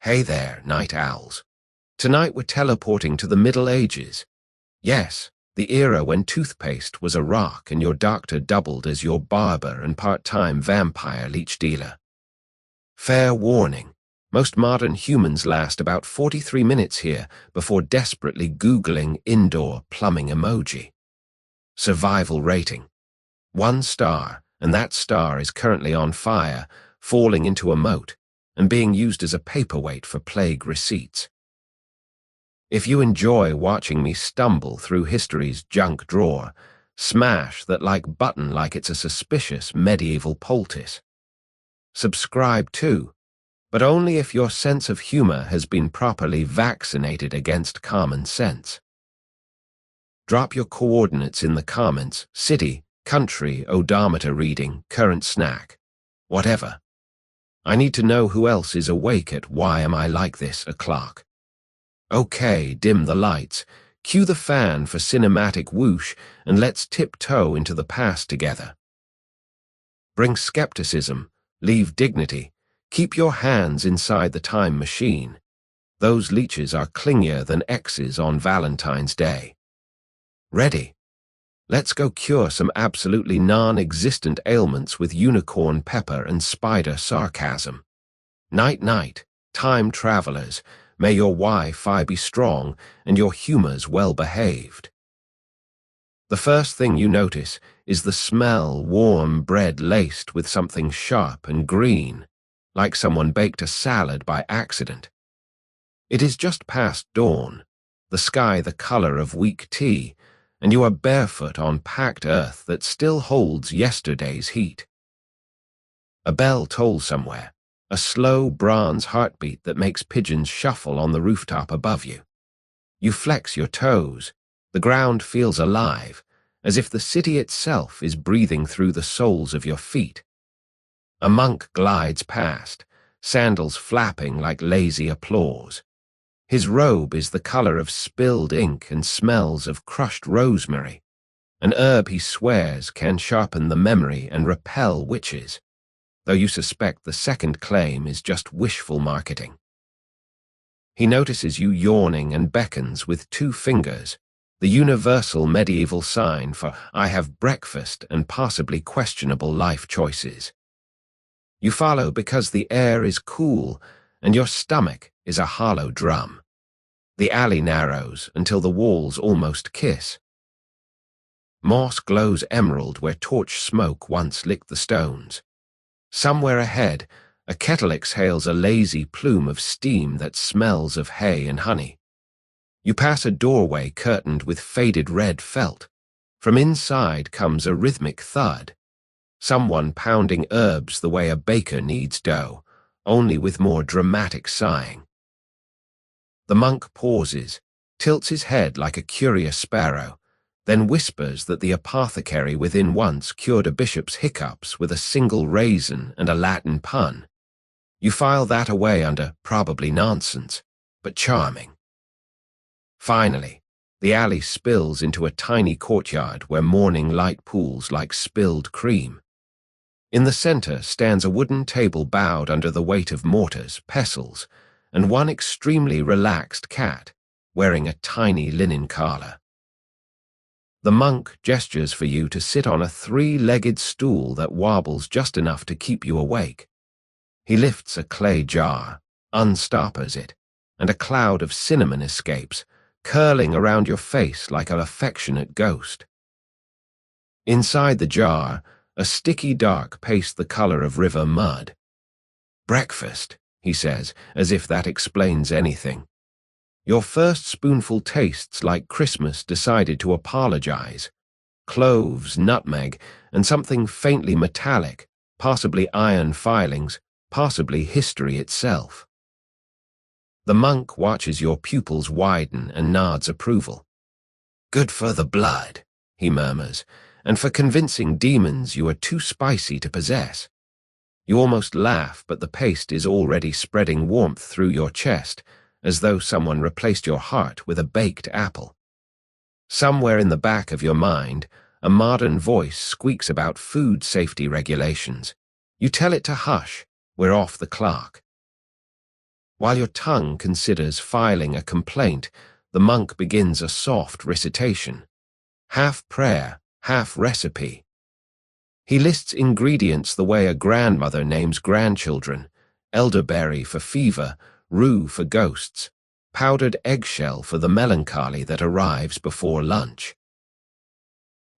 Hey there, night owls. Tonight we're teleporting to the Middle Ages. Yes, the era when toothpaste was a rock and your doctor doubled as your barber and part-time vampire leech dealer. Fair warning, most modern humans last about 43 minutes here before desperately Googling indoor plumbing emoji. Survival rating: 1 star, and that star is currently on fire, falling into a moat, and being used as a paperweight for plague receipts. If you enjoy watching me stumble through history's junk drawer, smash that like button like it's a suspicious medieval poultice. Subscribe too, but only if your sense of humor has been properly vaccinated against common sense. Drop your coordinates in the comments: city, country, odometer reading, current snack, whatever. I need to know who else is awake at Why Am I Like This o'clock. Okay, dim the lights, cue the fan for cinematic whoosh, and let's tiptoe into the past together. Bring skepticism, leave dignity, keep your hands inside the time machine. Those leeches are clingier than X's on Valentine's Day. Ready? Let's go cure some absolutely non-existent ailments with unicorn pepper and spider sarcasm. Night-night, time travelers, may your Wi-Fi be strong and your humors well-behaved. The first thing you notice is the smell: warm bread laced with something sharp and green, like someone baked a salad by accident. It is just past dawn, the sky the color of weak tea, and you are barefoot on packed earth that still holds yesterday's heat. A bell tolls somewhere, a slow bronze heartbeat that makes pigeons shuffle on the rooftop above you. You flex your toes. The ground feels alive, as if the city itself is breathing through the soles of your feet. A monk glides past, sandals flapping like lazy applause. His robe is the color of spilled ink and smells of crushed rosemary, an herb he swears can sharpen the memory and repel witches, though you suspect the second claim is just wishful marketing. He notices you yawning and beckons with 2 fingers, the universal medieval sign for I have breakfast and possibly questionable life choices. You follow because the air is cool and your stomach is a hollow drum. The alley narrows until the walls almost kiss. Moss glows emerald where torch smoke once licked the stones. Somewhere ahead, a kettle exhales a lazy plume of steam that smells of hay and honey. You pass a doorway curtained with faded red felt. From inside comes a rhythmic thud. Someone pounding herbs the way a baker needs dough, only with more dramatic sighing. The monk pauses, tilts his head like a curious sparrow, then whispers that the apothecary within once cured a bishop's hiccups with a single raisin and a Latin pun. You file that away under probably nonsense, but charming. Finally, the alley spills into a tiny courtyard where morning light pools like spilled cream. In the center stands a wooden table bowed under the weight of mortars, pestles, and one extremely relaxed cat, wearing a tiny linen collar. The monk gestures for you to sit on a 3-legged stool that wobbles just enough to keep you awake. He lifts a clay jar, unstoppers it, and a cloud of cinnamon escapes, curling around your face like an affectionate ghost. Inside the jar, a sticky dark paste the color of river mud. Breakfast, he says, as if that explains anything. Your first spoonful tastes like Christmas decided to apologize. Cloves, nutmeg, and something faintly metallic, possibly iron filings, possibly history itself. The monk watches your pupils widen and nods approval. Good for the blood, he murmurs, and for convincing demons you are too spicy to possess. You almost laugh, but the paste is already spreading warmth through your chest, as though someone replaced your heart with a baked apple. Somewhere in the back of your mind, a modern voice squeaks about food safety regulations. You tell it to hush, we're off the clock. While your tongue considers filing a complaint, the monk begins a soft recitation. Half prayer, half recipe. He lists ingredients the way a grandmother names grandchildren: elderberry for fever, rue for ghosts, powdered eggshell for the melancholy that arrives before lunch.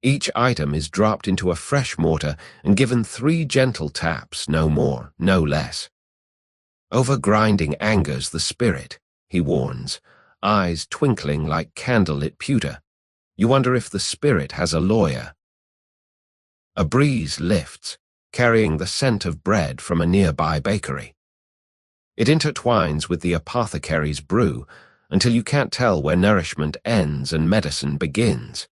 Each item is dropped into a fresh mortar and given 3 gentle taps, no more, no less. Over-grinding angers the spirit, he warns, eyes twinkling like candlelit pewter. You wonder if the spirit has a lawyer. A breeze lifts, carrying the scent of bread from a nearby bakery. It intertwines with the apothecary's brew until you can't tell where nourishment ends and medicine begins.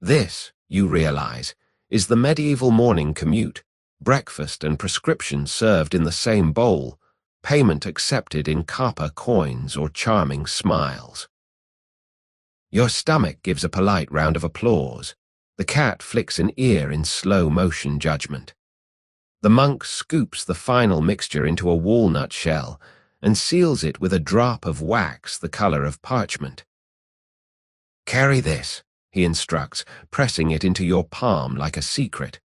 This, you realize, is the medieval morning commute, breakfast and prescription served in the same bowl, payment accepted in copper coins or charming smiles. Your stomach gives a polite round of applause. The cat flicks an ear in slow motion judgment. The monk scoops the final mixture into a walnut shell and seals it with a drop of wax the color of parchment. Carry this, he instructs, pressing it into your palm like a secret.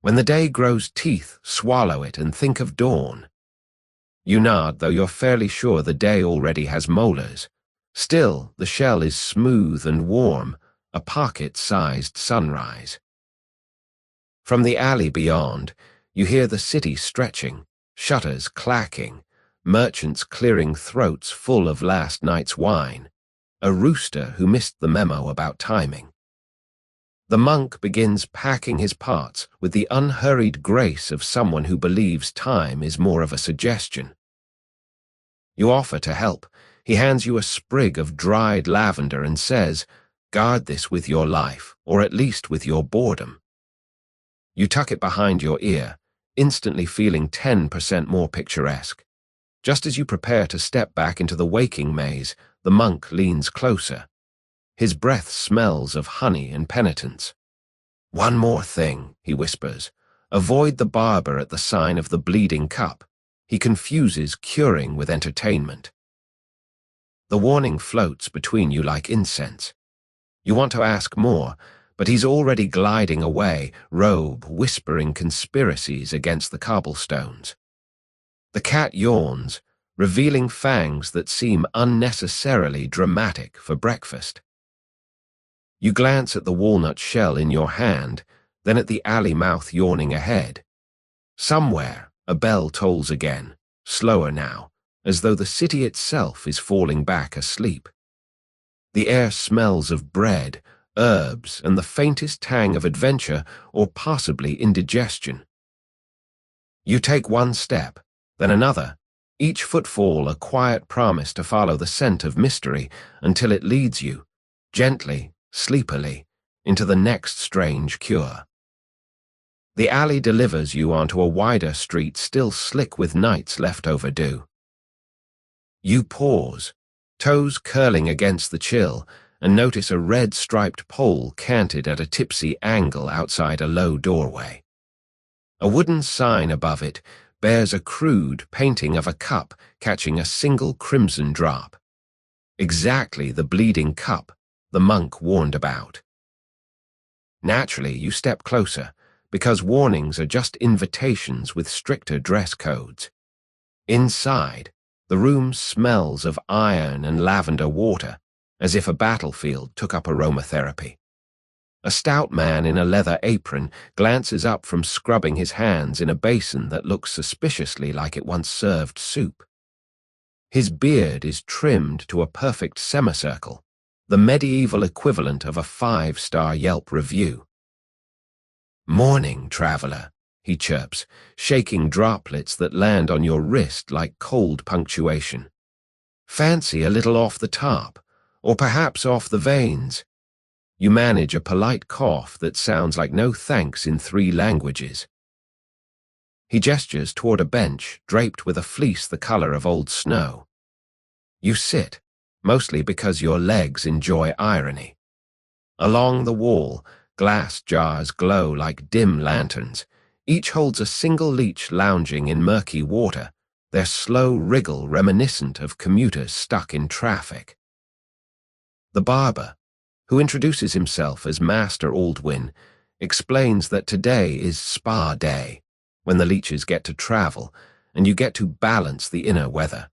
When the day grows teeth, swallow it and think of dawn. You nod, though you're fairly sure the day already has molars. Still, the shell is smooth and warm, a pocket-sized sunrise. From the alley beyond, you hear the city stretching, shutters clacking, merchants clearing throats full of last night's wine, a rooster who missed the memo about timing. The monk begins packing his parts with the unhurried grace of someone who believes time is more of a suggestion. You offer to help. He hands you a sprig of dried lavender and says, "Guard this with your life, or at least with your boredom." You tuck it behind your ear, instantly feeling 10% more picturesque. Just as you prepare to step back into the waking maze, the monk leans closer. His breath smells of honey and penitence. "One more thing," he whispers. "Avoid the barber at the sign of the bleeding cup. He confuses curing with entertainment." The warning floats between you like incense. You want to ask more, but he's already gliding away, robe whispering conspiracies against the cobblestones. The cat yawns, revealing fangs that seem unnecessarily dramatic for breakfast. You glance at the walnut shell in your hand, then at the alley mouth yawning ahead. Somewhere, a bell tolls again, slower now, as though the city itself is falling back asleep. The air smells of bread, herbs, and the faintest tang of adventure or possibly indigestion. You take one step, then another, each footfall a quiet promise to follow the scent of mystery until it leads you, gently, sleepily, into the next strange cure. The alley delivers you onto a wider street still slick with night's leftover dew. You pause, toes curling against the chill, and notice a red-striped pole canted at a tipsy angle outside a low doorway. A wooden sign above it bears a crude painting of a cup catching a single crimson drop. Exactly the bleeding cup the monk warned about. Naturally, you step closer, because warnings are just invitations with stricter dress codes. Inside, the room smells of iron and lavender water, as if a battlefield took up aromatherapy. A stout man in a leather apron glances up from scrubbing his hands in a basin that looks suspiciously like it once served soup. His beard is trimmed to a perfect semicircle, the medieval equivalent of a 5-star Yelp review. "Morning, traveler," he chirps, shaking droplets that land on your wrist like cold punctuation. "Fancy a little off the top, or perhaps off the veins." You manage a polite cough that sounds like no thanks in 3 languages. He gestures toward a bench draped with a fleece the color of old snow. You sit, mostly because your legs enjoy irony. Along the wall, glass jars glow like dim lanterns. Each holds a single leech lounging in murky water, their slow wriggle reminiscent of commuters stuck in traffic. The barber, who introduces himself as Master Aldwin, explains that today is spa day, when the leeches get to travel, and you get to balance the inner weather.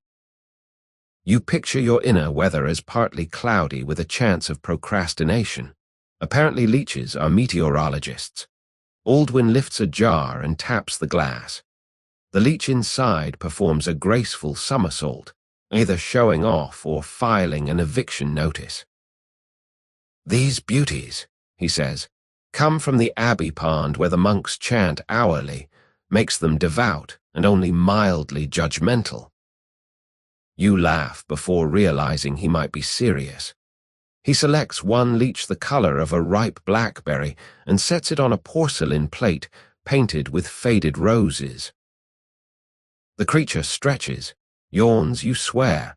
You picture your inner weather as partly cloudy with a chance of procrastination. Apparently leeches are meteorologists. Aldwin lifts a jar and taps the glass. The leech inside performs a graceful somersault, either showing off or filing an eviction notice. "These beauties," he says, "come from the abbey pond where the monks chant hourly, makes them devout and only mildly judgmental." You laugh before realizing he might be serious. He selects one leech the color of a ripe blackberry and sets it on a porcelain plate painted with faded roses. The creature stretches, yawns, you swear,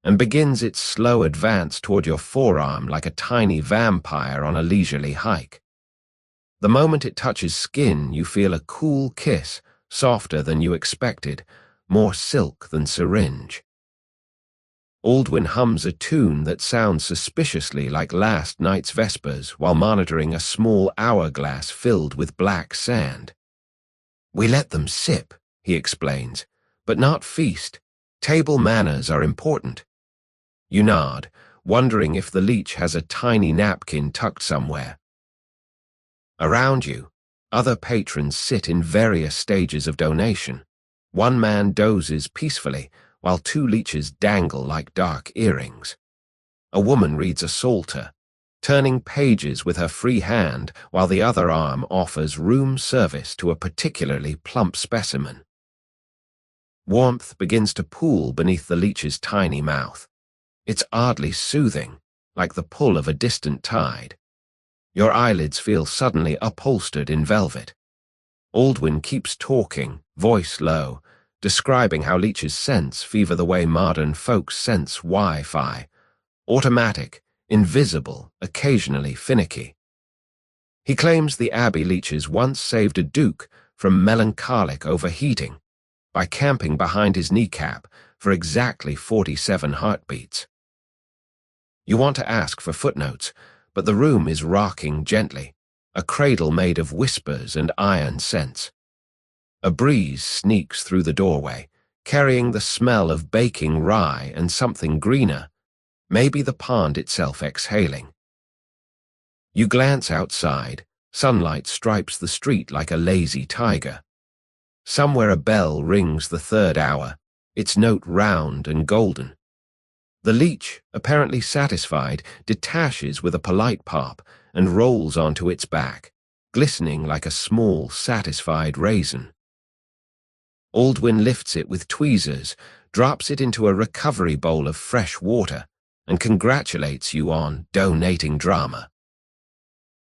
and begins its slow advance toward your forearm like a tiny vampire on a leisurely hike. The moment it touches skin, you feel a cool kiss, softer than you expected, more silk than syringe. Aldwin hums a tune that sounds suspiciously like last night's vespers while monitoring a small hourglass filled with black sand. "We let them sip," he explains, "but not feast. Table manners are important." You nod, wondering if the leech has a tiny napkin tucked somewhere. Around you, other patrons sit in various stages of donation. One man dozes peacefully, while two leeches dangle like dark earrings. A woman reads a psalter, turning pages with her free hand while the other arm offers room service to a particularly plump specimen. Warmth begins to pool beneath the leech's tiny mouth. It's oddly soothing, like the pull of a distant tide. Your eyelids feel suddenly upholstered in velvet. Aldwin keeps talking, voice low, describing how leeches sense fever the way modern folks sense Wi-Fi. Automatic, invisible, occasionally finicky. He claims the abbey leeches once saved a duke from melancholic overheating by camping behind his kneecap for exactly 47 heartbeats. You want to ask for footnotes, but the room is rocking gently, a cradle made of whispers and iron scents. A breeze sneaks through the doorway, carrying the smell of baking rye and something greener, maybe the pond itself exhaling. You glance outside, sunlight stripes the street like a lazy tiger. Somewhere a bell rings the third hour, its note round and golden. The leech, apparently satisfied, detaches with a polite pop and rolls onto its back, glistening like a small, satisfied raisin. Aldwin lifts it with tweezers, drops it into a recovery bowl of fresh water, and congratulates you on donating drama.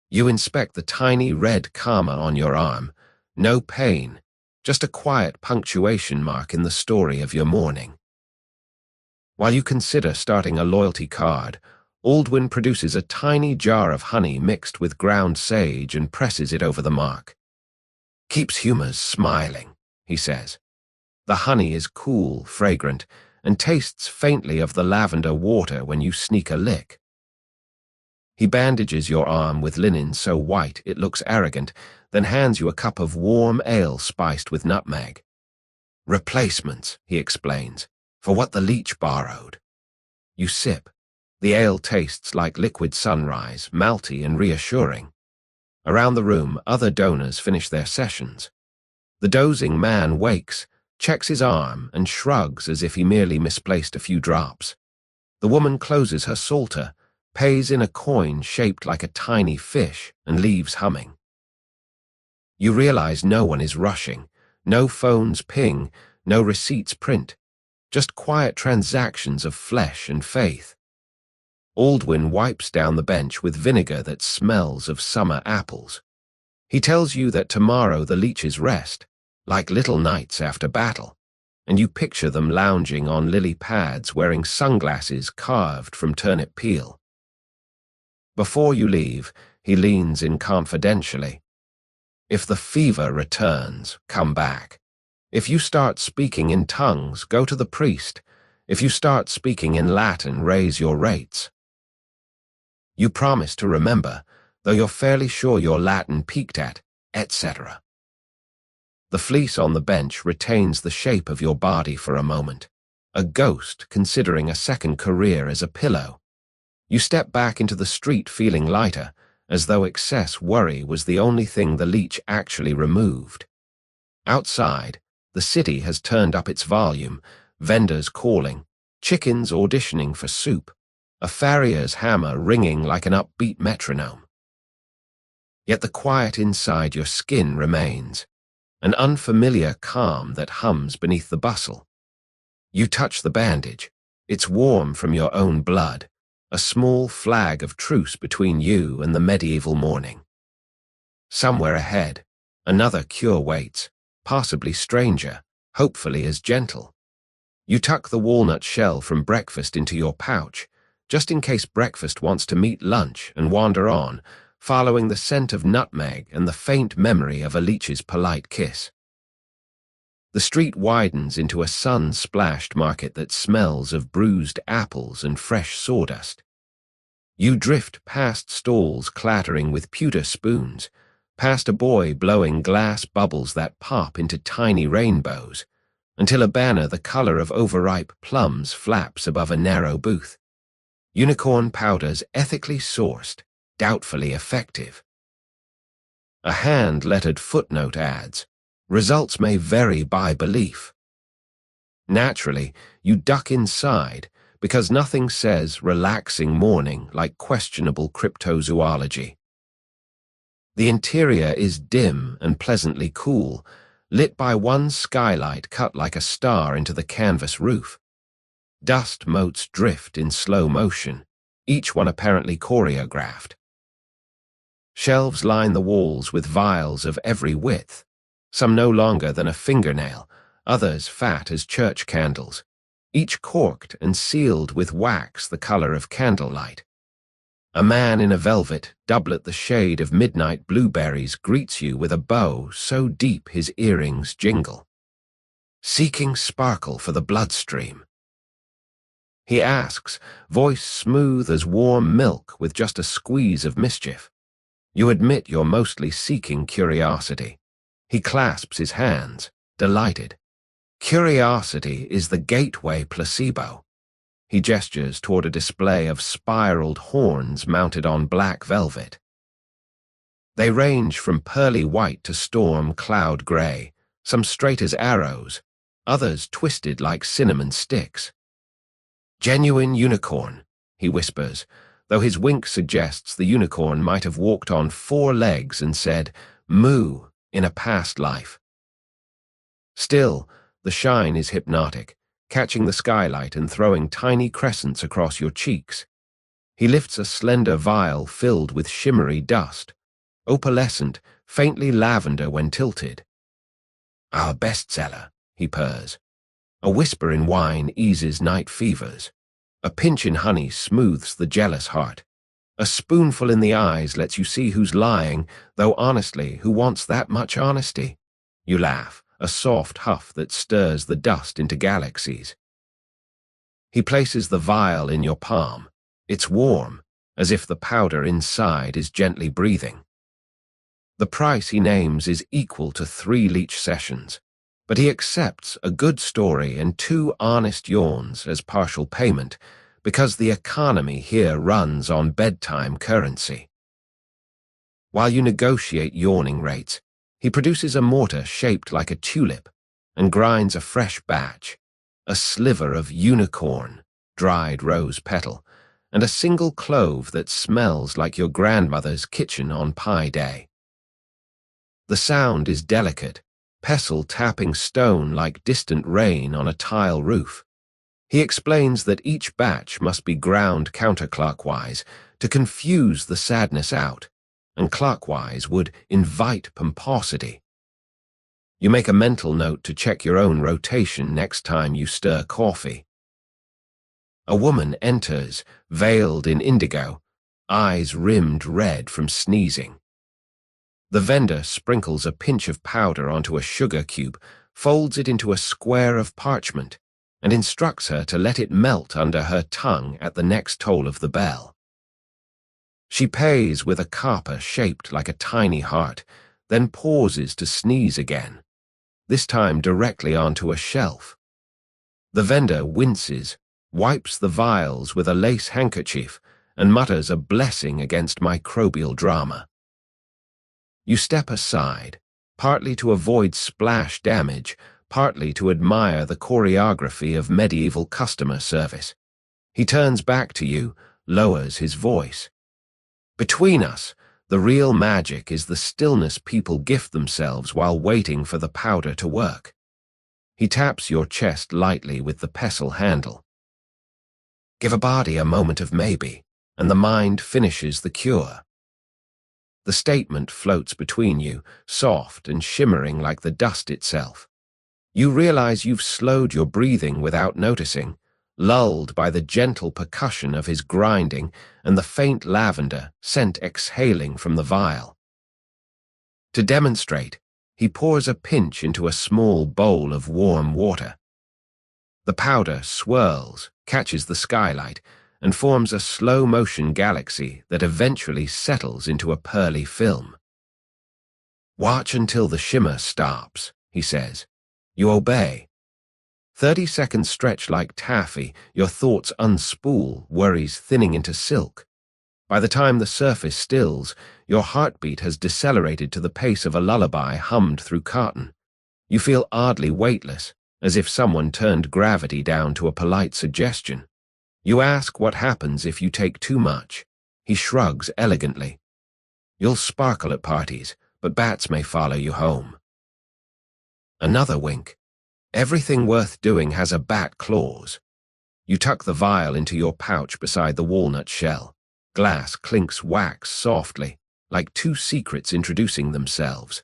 You inspect the tiny red karma on your arm. No pain, just a quiet punctuation mark in the story of your morning. While you consider starting a loyalty card, Aldwin produces a tiny jar of honey mixed with ground sage and presses it over the mark. "Keeps humors smiling," he says. The honey is cool, fragrant, and tastes faintly of the lavender water when you sneak a lick. He bandages your arm with linen so white it looks arrogant, then hands you a cup of warm ale spiced with nutmeg. "Replacements," he explains, "for what the leech borrowed." You sip. The ale tastes like liquid sunrise, malty and reassuring. Around the room, other donors finish their sessions. The dozing man wakes, checks his arm, and shrugs as if he merely misplaced a few drops. The woman closes her psalter, pays in a coin shaped like a tiny fish, and leaves humming. You realize no one is rushing, no phones ping, no receipts print, just quiet transactions of flesh and faith. Aldwin wipes down the bench with vinegar that smells of summer apples. He tells you that tomorrow the leeches rest, like little knights after battle, and you picture them lounging on lily pads wearing sunglasses carved from turnip peel. Before you leave, he leans in confidentially. "If the fever returns, come back. If you start speaking in tongues, go to the priest. If you start speaking in Latin, raise your rates. You promise to remember, though you're fairly sure your Latin peaked at, etc. The fleece on the bench retains the shape of your body for a moment, a ghost considering a second career as a pillow. You step back into the street feeling lighter, as though excess worry was the only thing the leech actually removed. Outside, the city has turned up its volume, vendors calling, chickens auditioning for soup, a farrier's hammer ringing like an upbeat metronome. Yet the quiet inside your skin remains, an unfamiliar calm that hums beneath the bustle. You touch the bandage. It's warm from your own blood, a small flag of truce between you and the medieval morning. Somewhere ahead, another cure waits, possibly stranger, hopefully as gentle. You tuck the walnut shell from breakfast into your pouch, just in case breakfast wants to meet lunch and wander on, following the scent of nutmeg and the faint memory of a leech's polite kiss. The street widens into a sun-splashed market that smells of bruised apples and fresh sawdust. You drift past stalls clattering with pewter spoons, past a boy blowing glass bubbles that pop into tiny rainbows, until a banner the color of overripe plums flaps above a narrow booth. Unicorn powders ethically sourced, doubtfully effective. A hand-lettered footnote adds, results may vary by belief. Naturally, you duck inside because nothing says relaxing morning like questionable cryptozoology. The interior is dim and pleasantly cool, lit by one skylight cut like a star into the canvas roof. Dust motes drift in slow motion, each one apparently choreographed. Shelves line the walls with vials of every width, some no longer than a fingernail, others fat as church candles, each corked and sealed with wax the color of candlelight. A man in a velvet doublet the shade of midnight blueberries greets you with a bow so deep his earrings jingle. Seeking sparkle for the bloodstream. He asks, voice smooth as warm milk with just a squeeze of mischief. You admit you're mostly seeking curiosity. He clasps his hands, delighted. Curiosity is the gateway placebo. He gestures toward a display of spiraled horns mounted on black velvet. They range from pearly white to storm cloud gray, some straight as arrows, others twisted like cinnamon sticks. Genuine unicorn, he whispers, though his wink suggests the unicorn might have walked on 4 legs and said, moo, in a past life. Still, the shine is hypnotic, catching the skylight and throwing tiny crescents across your cheeks. He lifts a slender vial filled with shimmery dust, opalescent, faintly lavender when tilted. Our bestseller, he purrs. A whisper in wine eases night fevers. A pinch in honey smooths the jealous heart. A spoonful in the eyes lets you see who's lying, though honestly, who wants that much honesty? You laugh, a soft huff that stirs the dust into galaxies. He places the vial in your palm. It's warm, as if the powder inside is gently breathing. The price he names is equal to 3 leech sessions, but he accepts a good story and 2 honest yawns as partial payment because the economy here runs on bedtime currency. While you negotiate yawning rates, he produces a mortar shaped like a tulip and grinds a fresh batch, a sliver of unicorn, dried rose petal, and a single clove that smells like your grandmother's kitchen on Pie Day. The sound is delicate, pestle tapping stone like distant rain on a tile roof. He explains that each batch must be ground counterclockwise to confuse the sadness out, and clockwise would invite pomposity. You make a mental note to check your own rotation next time you stir coffee. A woman enters, veiled in indigo, eyes rimmed red from sneezing. The vendor sprinkles a pinch of powder onto a sugar cube, folds it into a square of parchment, and instructs her to let it melt under her tongue at the next toll of the bell. She pays with a copper shaped like a tiny heart, then pauses to sneeze again, this time directly onto a shelf. The vendor winces, wipes the vials with a lace handkerchief, and mutters a blessing against microbial drama. You step aside, partly to avoid splash damage, partly to admire the choreography of medieval customer service. He turns back to you, lowers his voice. Between us, the real magic is the stillness people gift themselves while waiting for the powder to work. He taps your chest lightly with the pestle handle. Give a body a moment of maybe, and the mind finishes the cure. The statement floats between you, soft and shimmering like the dust itself. You realize you've slowed your breathing without noticing, lulled by the gentle percussion of his grinding and the faint lavender scent exhaling from the vial. To demonstrate, he pours a pinch into a small bowl of warm water. The powder swirls, catches the skylight, and forms a slow-motion galaxy that eventually settles into a pearly film. Watch until the shimmer stops, he says. You obey. 30 seconds stretch like taffy, your thoughts unspool, worries thinning into silk. By the time the surface stills, your heartbeat has decelerated to the pace of a lullaby hummed through cotton. You feel oddly weightless, as if someone turned gravity down to a polite suggestion. You ask what happens if you take too much. He shrugs elegantly. You'll sparkle at parties, but bats may follow you home. Another wink. Everything worth doing has a bat clause. You tuck the vial into your pouch beside the walnut shell. Glass clinks wax softly, like two secrets introducing themselves.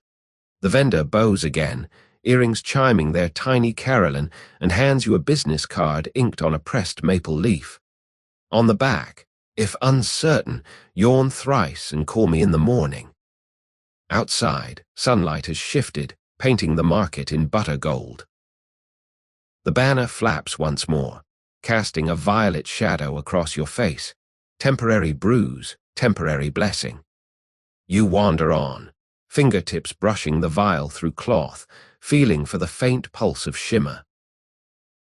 The vendor bows again, earrings chiming their tiny carillon, and hands you a business card inked on a pressed maple leaf. On the back, if uncertain, yawn thrice and call me in the morning. Outside, sunlight has shifted, painting the market in butter gold. The banner flaps once more, casting a violet shadow across your face. Temporary bruise, temporary blessing. You wander on, fingertips brushing the vial through cloth, feeling for the faint pulse of shimmer.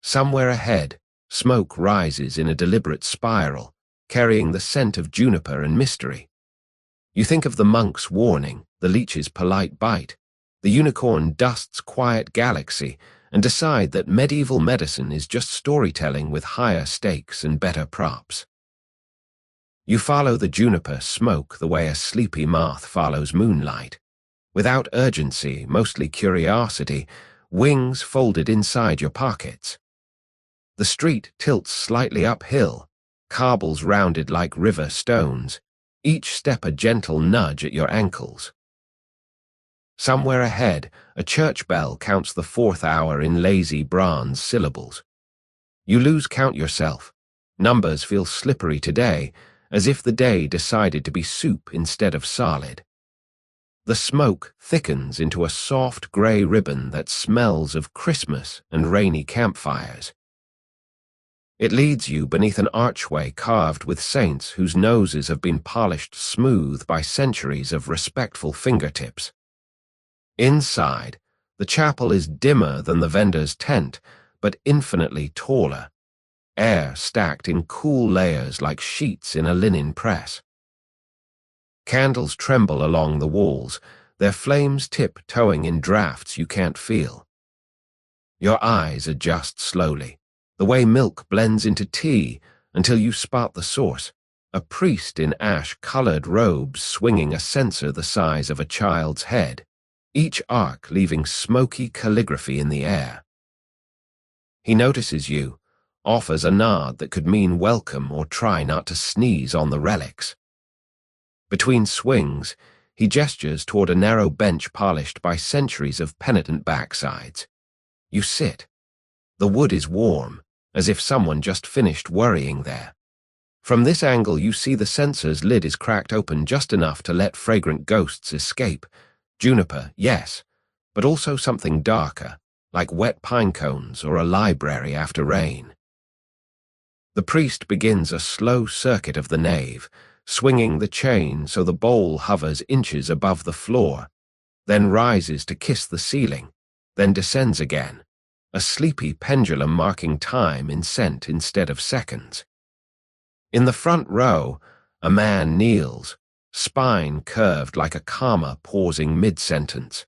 Somewhere ahead, smoke rises in a deliberate spiral, carrying the scent of juniper and mystery. You think of the monk's warning, the leech's polite bite, the unicorn dust's quiet galaxy, and decide that medieval medicine is just storytelling with higher stakes and better props. You follow the juniper smoke the way a sleepy moth follows moonlight. Without urgency, mostly curiosity, wings folded inside your pockets. The street tilts slightly uphill, cobbles rounded like river stones, each step a gentle nudge at your ankles. Somewhere ahead, a church bell counts the 4th hour in lazy bronze syllables. You lose count yourself. Numbers feel slippery today, as if the day decided to be soup instead of solid. The smoke thickens into a soft gray ribbon that smells of Christmas and rainy campfires. It leads you beneath an archway carved with saints whose noses have been polished smooth by centuries of respectful fingertips. Inside, the chapel is dimmer than the vendor's tent, but infinitely taller. Air stacked in cool layers like sheets in a linen press. Candles tremble along the walls, their flames tip-toeing in drafts you can't feel. Your eyes adjust slowly, the way milk blends into tea, until you spot the source, a priest in ash-colored robes swinging a censer the size of a child's head, each arc leaving smoky calligraphy in the air. He notices you, offers a nod that could mean welcome or try not to sneeze on the relics. Between swings, he gestures toward a narrow bench polished by centuries of penitent backsides. You sit. The wood is warm, as if someone just finished worrying there. From this angle you see the censer's lid is cracked open just enough to let fragrant ghosts escape. Juniper, yes, but also something darker, like wet pine cones or a library after rain. The priest begins a slow circuit of the nave, swinging the chain so the bowl hovers inches above the floor, then rises to kiss the ceiling, then descends again, a sleepy pendulum marking time in cent instead of seconds. In the front row, a man kneels, spine curved like a comma pausing mid-sentence.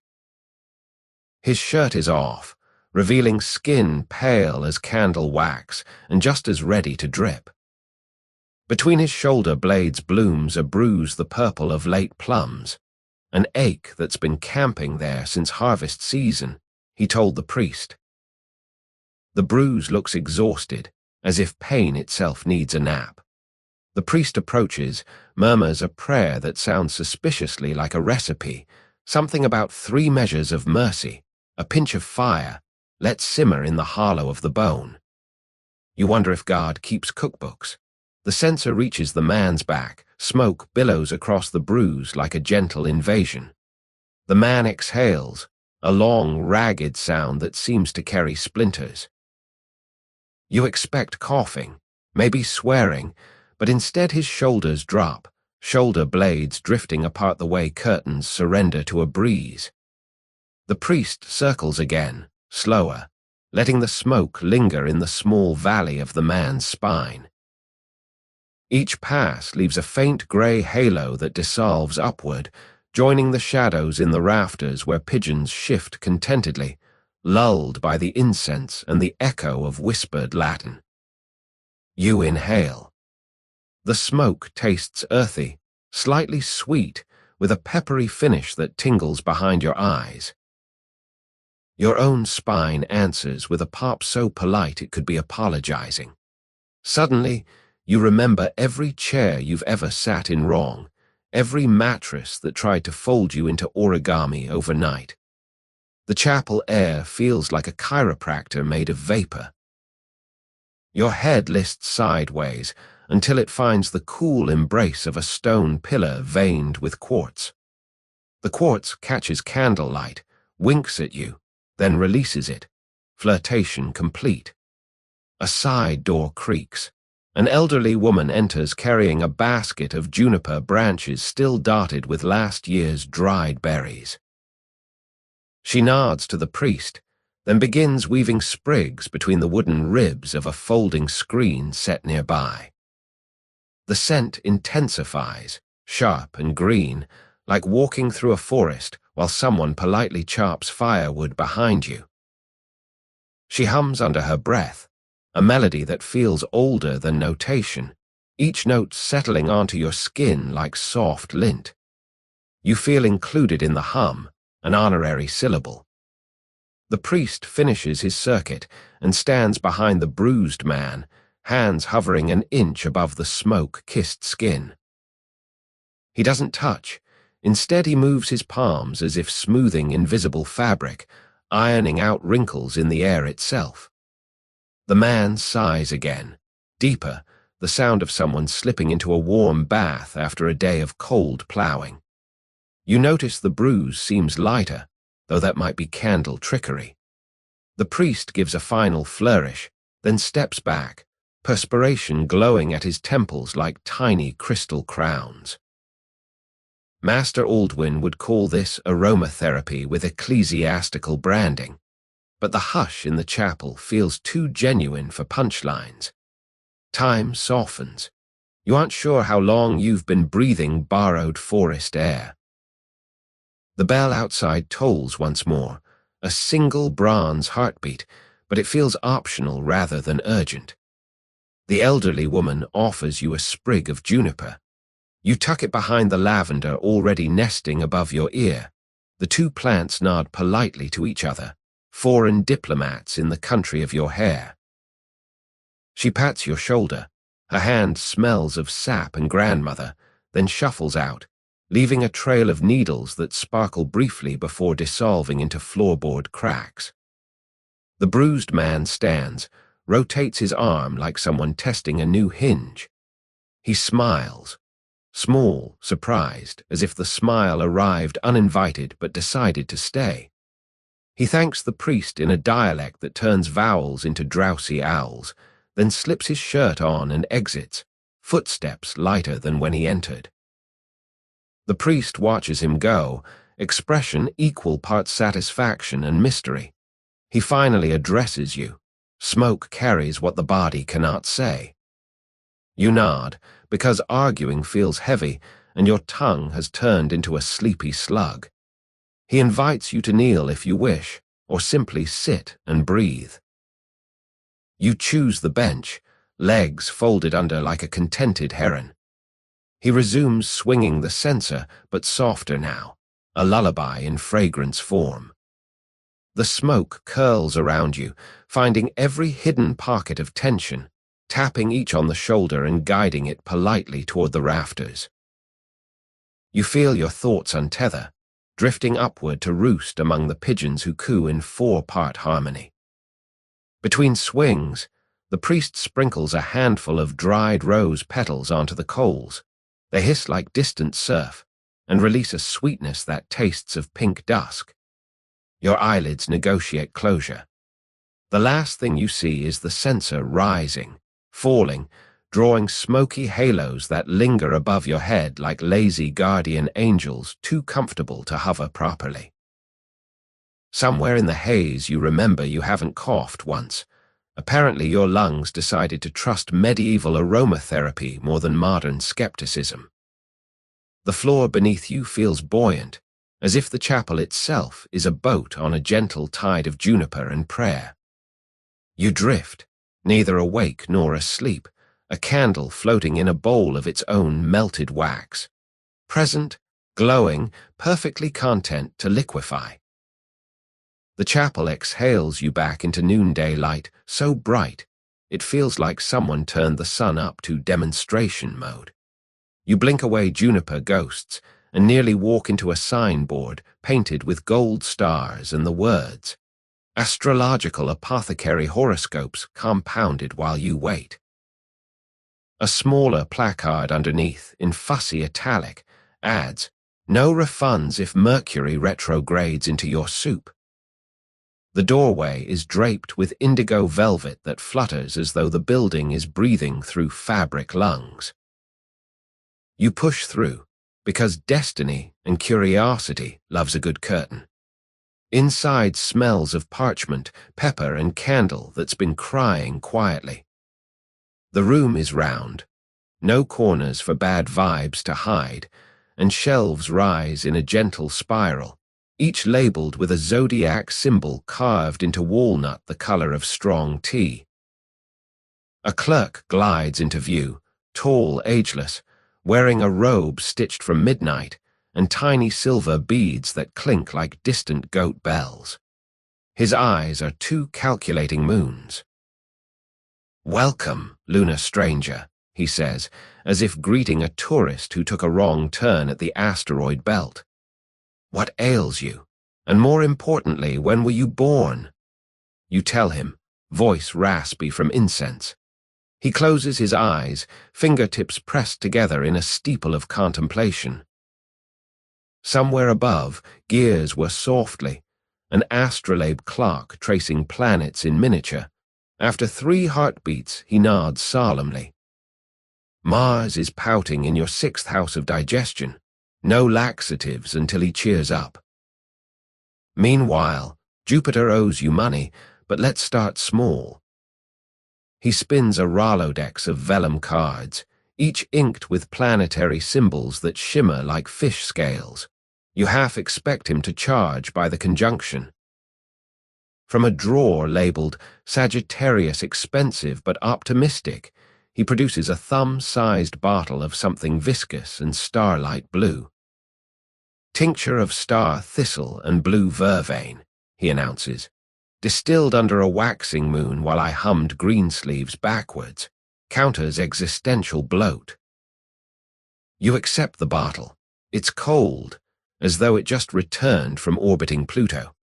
His shirt is off, revealing skin pale as candle wax and just as ready to drip. Between his shoulder blades blooms a bruise the purple of late plums, an ache that's been camping there since harvest season, he told the priest. The bruise looks exhausted, as if pain itself needs a nap. The priest approaches, murmurs a prayer that sounds suspiciously like a recipe, something about 3 measures of mercy, a pinch of fire, let simmer in the hollow of the bone. You wonder if God keeps cookbooks. The censer reaches the man's back, smoke billows across the bruise like a gentle invasion. The man exhales, a long, ragged sound that seems to carry splinters. You expect coughing, maybe swearing, but instead his shoulders drop, shoulder blades drifting apart the way curtains surrender to a breeze. The priest circles again, slower, letting the smoke linger in the small valley of the man's spine. Each pass leaves a faint grey halo that dissolves upward, joining the shadows in the rafters where pigeons shift contentedly, lulled by the incense and the echo of whispered Latin. You inhale. The smoke tastes earthy, slightly sweet, with a peppery finish that tingles behind your eyes. Your own spine answers with a pop so polite it could be apologizing. Suddenly, you remember every chair you've ever sat in wrong, every mattress that tried to fold you into origami overnight. The chapel air feels like a chiropractor made of vapor. Your head lists sideways until it finds the cool embrace of a stone pillar veined with quartz. The quartz catches candlelight, winks at you, then releases it, flirtation complete. A side door creaks. An elderly woman enters carrying a basket of juniper branches still dotted with last year's dried berries. She nods to the priest, then begins weaving sprigs between the wooden ribs of a folding screen set nearby. The scent intensifies, sharp and green, like walking through a forest while someone politely chops firewood behind you. She hums under her breath, a melody that feels older than notation, each note settling onto your skin like soft lint. You feel included in the hum, an honorary syllable. The priest finishes his circuit and stands behind the bruised man, hands hovering an inch above the smoke-kissed skin. He doesn't touch. Instead, he moves his palms as if smoothing invisible fabric, ironing out wrinkles in the air itself. The man sighs again, deeper, the sound of someone slipping into a warm bath after a day of cold plowing. You notice the bruise seems lighter, though that might be candle trickery. The priest gives a final flourish, then steps back, perspiration glowing at his temples like tiny crystal crowns. Master Aldwin would call this aromatherapy with ecclesiastical branding, but the hush in the chapel feels too genuine for punchlines. Time softens. You aren't sure how long you've been breathing borrowed forest air. The bell outside tolls once more, a single bronze heartbeat, but it feels optional rather than urgent. The elderly woman offers you a sprig of juniper. You tuck it behind the lavender already nesting above your ear. The 2 plants nod politely to each other, foreign diplomats in the country of your hair. She pats your shoulder. Her hand smells of sap and grandmother, then shuffles out, leaving a trail of needles that sparkle briefly before dissolving into floorboard cracks. The bruised man stands, rotates his arm like someone testing a new hinge. He smiles, small, surprised, as if the smile arrived uninvited but decided to stay. He thanks the priest in a dialect that turns vowels into drowsy owls, then slips his shirt on and exits, footsteps lighter than when he entered. The priest watches him go, expression equal parts satisfaction and mystery. He finally addresses you. Smoke carries what the body cannot say. You nod, because arguing feels heavy, and your tongue has turned into a sleepy slug. He invites you to kneel if you wish, or simply sit and breathe. You choose the bench, legs folded under like a contented heron. He resumes swinging the censer, but softer now, a lullaby in fragrance form. The smoke curls around you, finding every hidden pocket of tension, tapping each on the shoulder and guiding it politely toward the rafters. You feel your thoughts untether, drifting upward to roost among the pigeons who coo in four-part harmony. Between swings, the priest sprinkles a handful of dried rose petals onto the coals. They hiss like distant surf and release a sweetness that tastes of pink dusk. Your eyelids negotiate closure. The last thing you see is the censer rising, falling, drawing smoky halos that linger above your head like lazy guardian angels too comfortable to hover properly. Somewhere in the haze you remember you haven't coughed once. Apparently your lungs decided to trust medieval aromatherapy more than modern skepticism. The floor beneath you feels buoyant, as if the chapel itself is a boat on a gentle tide of juniper and prayer. You drift, neither awake nor asleep, a candle floating in a bowl of its own melted wax. Present, glowing, perfectly content to liquefy. The chapel exhales you back into noonday light, so bright, it feels like someone turned the sun up to demonstration mode. You blink away juniper ghosts and nearly walk into a signboard painted with gold stars and the words, "Astrological apothecary horoscopes compounded while you wait." A smaller placard underneath, in fussy italic, adds, "No refunds if Mercury retrogrades into your soup." The doorway is draped with indigo velvet that flutters as though the building is breathing through fabric lungs. You push through, because destiny and curiosity loves a good curtain. Inside smells of parchment, pepper, and candle that's been crying quietly. The room is round, no corners for bad vibes to hide, and shelves rise in a gentle spiral, each labeled with a zodiac symbol carved into walnut the color of strong tea. A clerk glides into view, tall, ageless, wearing a robe stitched from midnight and tiny silver beads that clink like distant goat bells. His eyes are two calculating moons. "Welcome, lunar stranger," he says, as if greeting a tourist who took a wrong turn at the asteroid belt. "What ails you? And more importantly, when were you born?" You tell him, voice raspy from incense. He closes his eyes, fingertips pressed together in a steeple of contemplation. Somewhere above, gears were softly, an astrolabe clock tracing planets in miniature. After 3 heartbeats, he nods solemnly. Mars is pouting in your 6th house of digestion. No laxatives until he cheers up. Meanwhile, Jupiter owes you money, but let's start small. He spins a Rolodex of vellum cards, each inked with planetary symbols that shimmer like fish scales. You half expect him to charge by the conjunction. From a drawer labeled Sagittarius Expensive but Optimistic, he produces a thumb-sized bottle of something viscous and starlight blue. "Tincture of star thistle and blue vervain," he announces, "distilled under a waxing moon while I hummed Greensleeves backwards, counters existential bloat." You accept the bottle. It's cold, as though it just returned from orbiting Pluto.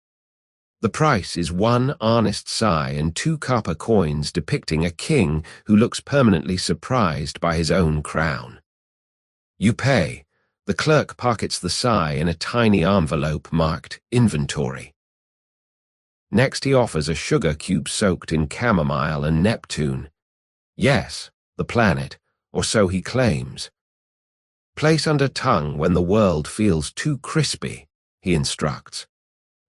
The price is 1 honest sigh and 2 copper coins depicting a king who looks permanently surprised by his own crown. You pay. The clerk pockets the sigh in a tiny envelope marked inventory. Next he offers a sugar cube soaked in chamomile and Neptune. Yes, the planet, or so he claims. Place under tongue when the world feels too crispy, he instructs.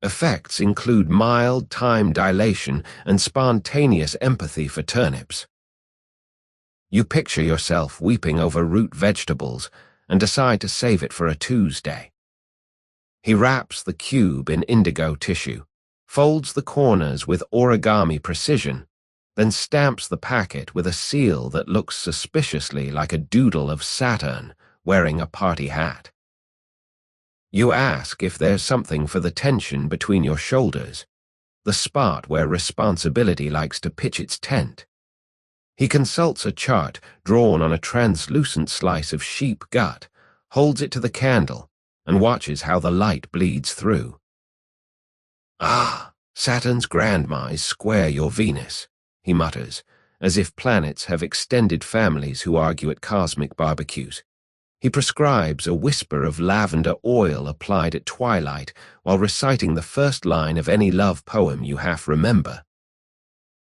Effects include mild time dilation and spontaneous empathy for turnips. You picture yourself weeping over root vegetables and decide to save it for a Tuesday. He wraps the cube in indigo tissue, folds the corners with origami precision, then stamps the packet with a seal that looks suspiciously like a doodle of Saturn wearing a party hat. You ask if there's something for the tension between your shoulders, the spot where responsibility likes to pitch its tent. He consults a chart drawn on a translucent slice of sheep gut, holds it to the candle, and watches how the light bleeds through. Ah, Saturn's grandma is square your Venus, he mutters, as if planets have extended families who argue at cosmic barbecues. He prescribes a whisper of lavender oil applied at twilight while reciting the first line of any love poem you half remember.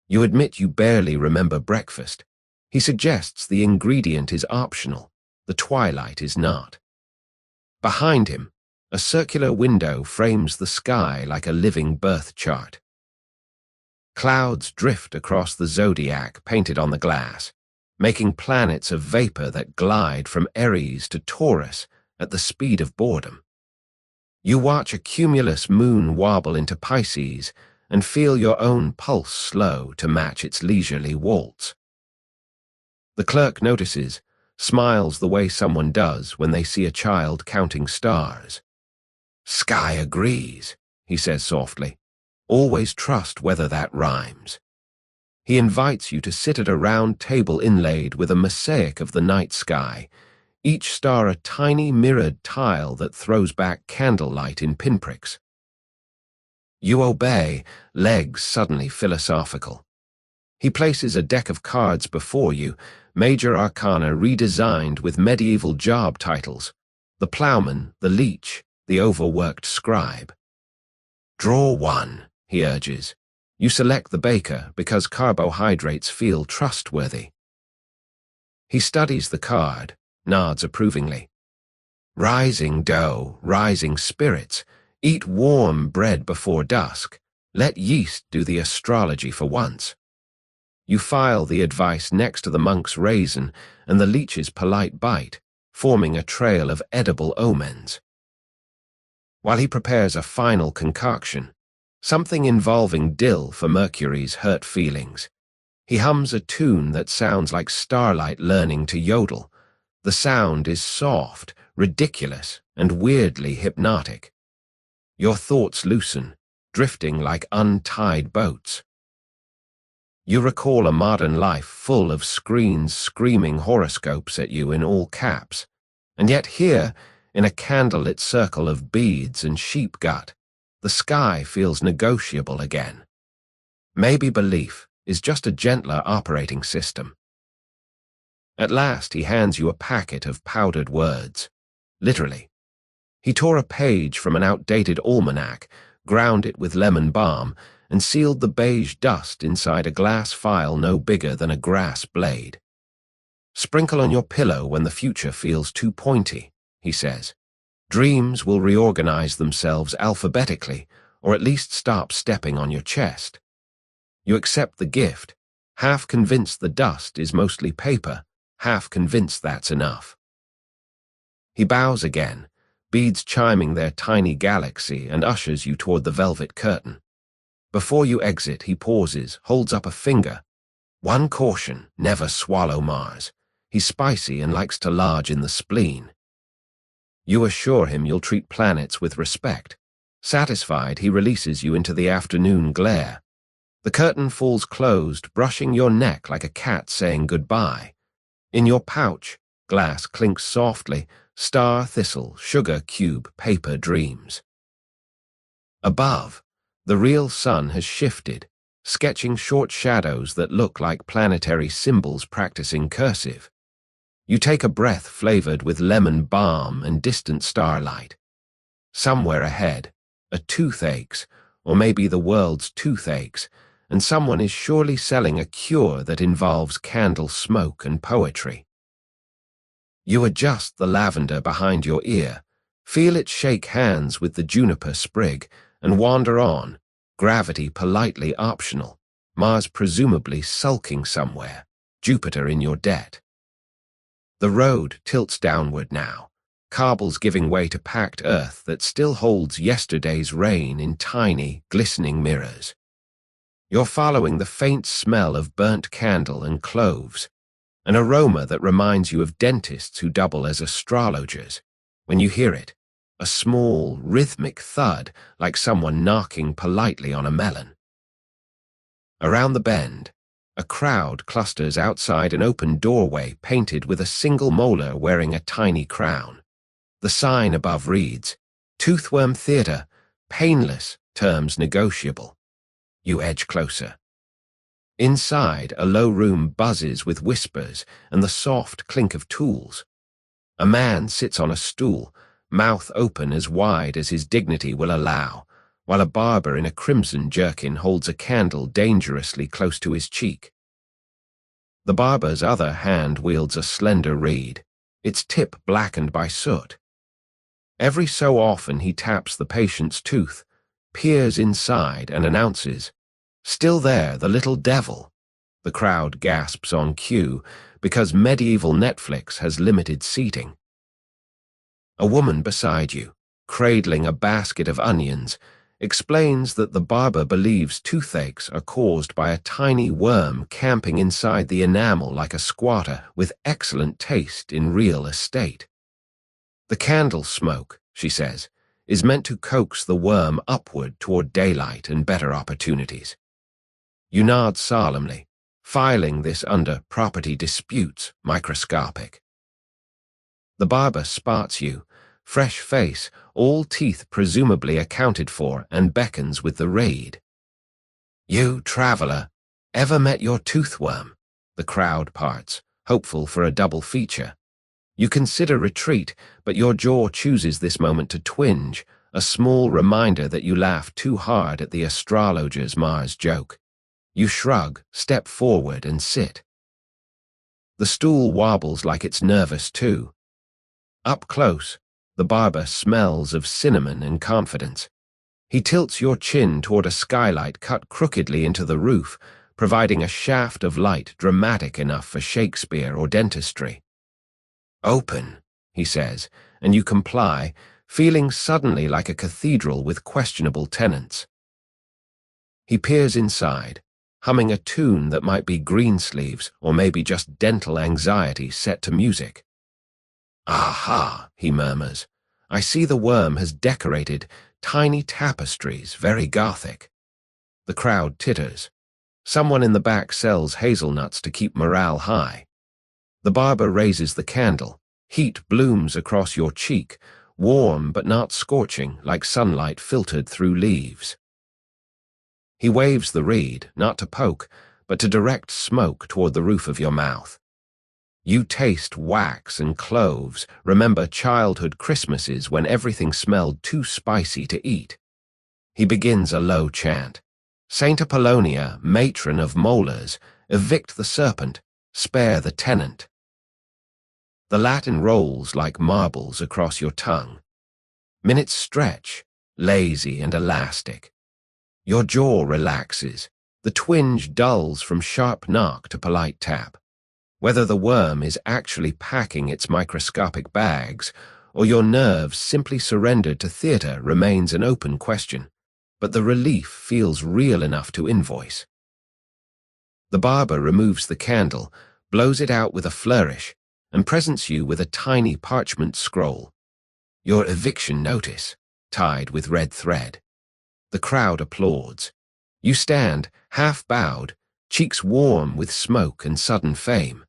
You admit you barely remember breakfast. He suggests the ingredient is optional, the twilight is not. Behind him, a circular window frames the sky like a living birth chart. Clouds drift across the zodiac painted on the glass, making planets of vapor that glide from Aries to Taurus at the speed of boredom. You watch a cumulus moon wobble into Pisces and feel your own pulse slow to match its leisurely waltz. The clerk notices, smiles the way someone does when they see a child counting stars. Sky agrees, he says softly. Always trust whether that rhymes. He invites you to sit at a round table inlaid with a mosaic of the night sky, each star a tiny mirrored tile that throws back candlelight in pinpricks. You obey, legs suddenly philosophical. He places a deck of cards before you, major arcana redesigned with medieval job titles, the plowman, the leech, the overworked scribe. Draw one, he urges. You select the baker because carbohydrates feel trustworthy. He studies the card, nods approvingly. Rising dough, rising spirits. Eat warm bread before dusk. Let yeast do the astrology for once. You file the advice next to the monk's raisin and the leech's polite bite, forming a trail of edible omens. While he prepares a final concoction, something involving dill for Mercury's hurt feelings, he hums a tune that sounds like starlight learning to yodel. The sound is soft, ridiculous, and weirdly hypnotic. Your thoughts loosen, drifting like untied boats. You recall a modern life full of screens screaming horoscopes at you in all caps, and yet here, in a candlelit circle of beads and sheep gut, the sky feels negotiable again. Maybe belief is just a gentler operating system. At last he hands you a packet of powdered words. Literally. He tore a page from an outdated almanac, ground it with lemon balm, and sealed the beige dust inside a glass phial no bigger than a grass blade. Sprinkle on your pillow when the future feels too pointy, he says. Dreams will reorganize themselves alphabetically, or at least stop stepping on your chest. You accept the gift, half convinced the dust is mostly paper, half convinced that's enough. He bows again, beads chiming their tiny galaxy, and ushers you toward the velvet curtain. Before you exit, he pauses, holds up a finger. One caution, never swallow Mars. He's spicy and likes to lodge in the spleen. You assure him you'll treat planets with respect. Satisfied, he releases you into the afternoon glare. The curtain falls closed, brushing your neck like a cat saying goodbye. In your pouch, glass clinks softly, star thistle, sugar cube, paper dreams. Above, the real sun has shifted, sketching short shadows that look like planetary symbols practicing cursive. You take a breath flavored with lemon balm and distant starlight. Somewhere ahead, a tooth aches, or maybe the world's toothaches, and someone is surely selling a cure that involves candle smoke and poetry. You adjust the lavender behind your ear, feel it shake hands with the juniper sprig, and wander on, gravity politely optional, Mars presumably sulking somewhere, Jupiter in your debt. The road tilts downward now, cobbles giving way to packed earth that still holds yesterday's rain in tiny, glistening mirrors. You're following the faint smell of burnt candle and cloves, an aroma that reminds you of dentists who double as astrologers. When you hear it, a small, rhythmic thud like someone knocking politely on a melon. Around the bend, a crowd clusters outside an open doorway painted with a single molar wearing a tiny crown. The sign above reads, "Toothworm Theatre, painless, terms negotiable." You edge closer. Inside, a low room buzzes with whispers and the soft clink of tools. A man sits on a stool, mouth open as wide as his dignity will allow, while a barber in a crimson jerkin holds a candle dangerously close to his cheek. The barber's other hand wields a slender reed, its tip blackened by soot. Every so often he taps the patient's tooth, peers inside and announces, "Still there, the little devil." The crowd gasps on cue because medieval Netflix has limited seating. A woman beside you, cradling a basket of onions, explains that the barber believes toothaches are caused by a tiny worm camping inside the enamel like a squatter with excellent taste in real estate. The candle smoke, she says, is meant to coax the worm upward toward daylight and better opportunities. You nod solemnly, filing this under property disputes, microscopic. The barber spots you, fresh face, all teeth presumably accounted for, and beckons with the reed. "You, traveler, ever met your toothworm?" The crowd parts, hopeful for a double feature. You consider retreat, but your jaw chooses this moment to twinge, a small reminder that you laughed too hard at the astrologer's Mars joke. You shrug, step forward, and sit. The stool wobbles like it's nervous too. Up close, the barber smells of cinnamon and confidence. He tilts your chin toward a skylight cut crookedly into the roof, providing a shaft of light dramatic enough for Shakespeare or dentistry. "Open," he says, and you comply, feeling suddenly like a cathedral with questionable tenants. He peers inside, humming a tune that might be Greensleeves or maybe just dental anxiety set to music. "Aha," he murmurs. "I see the worm has decorated tiny tapestries, very Gothic." The crowd titters. Someone in the back sells hazelnuts to keep morale high. The barber raises the candle. Heat blooms across your cheek, warm but not scorching, like sunlight filtered through leaves. He waves the reed, not to poke, but to direct smoke toward the roof of your mouth. You taste wax and cloves, remember childhood Christmases when everything smelled too spicy to eat. He begins a low chant. "Saint Apollonia, matron of molars, evict the serpent, spare the tenant." The Latin rolls like marbles across your tongue. Minutes stretch, lazy and elastic. Your jaw relaxes. The twinge dulls from sharp knock to polite tap. Whether the worm is actually packing its microscopic bags or your nerves simply surrendered to theater remains an open question, but the relief feels real enough to invoice. The barber removes the candle, blows it out with a flourish, and presents you with a tiny parchment scroll. Your eviction notice, tied with red thread. The crowd applauds. You stand, half-bowed, cheeks warm with smoke and sudden fame.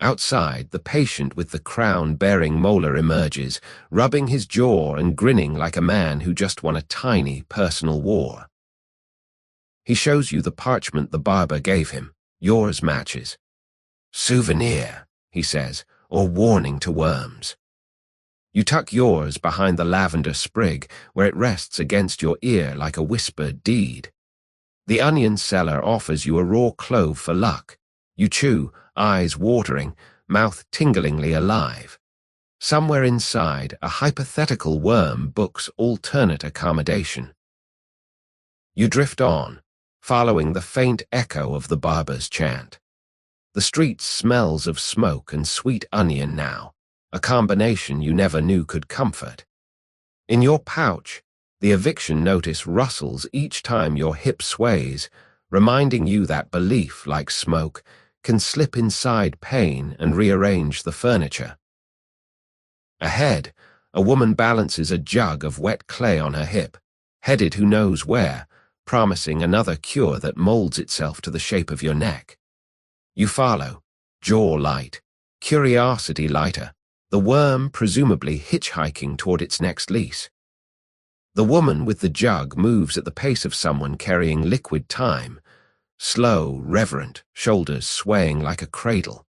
Outside, the patient with the crown-bearing molar emerges, rubbing his jaw and grinning like a man who just won a tiny personal war. He shows you the parchment the barber gave him. Yours matches. "Souvenir," he says, "or warning to worms." You tuck yours behind the lavender sprig, where it rests against your ear like a whispered deed. The onion seller offers you a raw clove for luck. You chew, eyes watering, mouth tinglingly alive. Somewhere inside, a hypothetical worm books alternate accommodation. You drift on, following the faint echo of the barber's chant. The street smells of smoke and sweet onion now, a combination you never knew could comfort. In your pouch, the eviction notice rustles each time your hip sways, reminding you that belief, like smoke, can slip inside pain and rearrange the furniture. Ahead, a woman balances a jug of wet clay on her hip, headed who knows where, promising another cure that molds itself to the shape of your neck. You follow, jaw light, curiosity lighter, the worm presumably hitchhiking toward its next lease. The woman with the jug moves at the pace of someone carrying liquid time, slow, reverent, shoulders swaying like a cradle.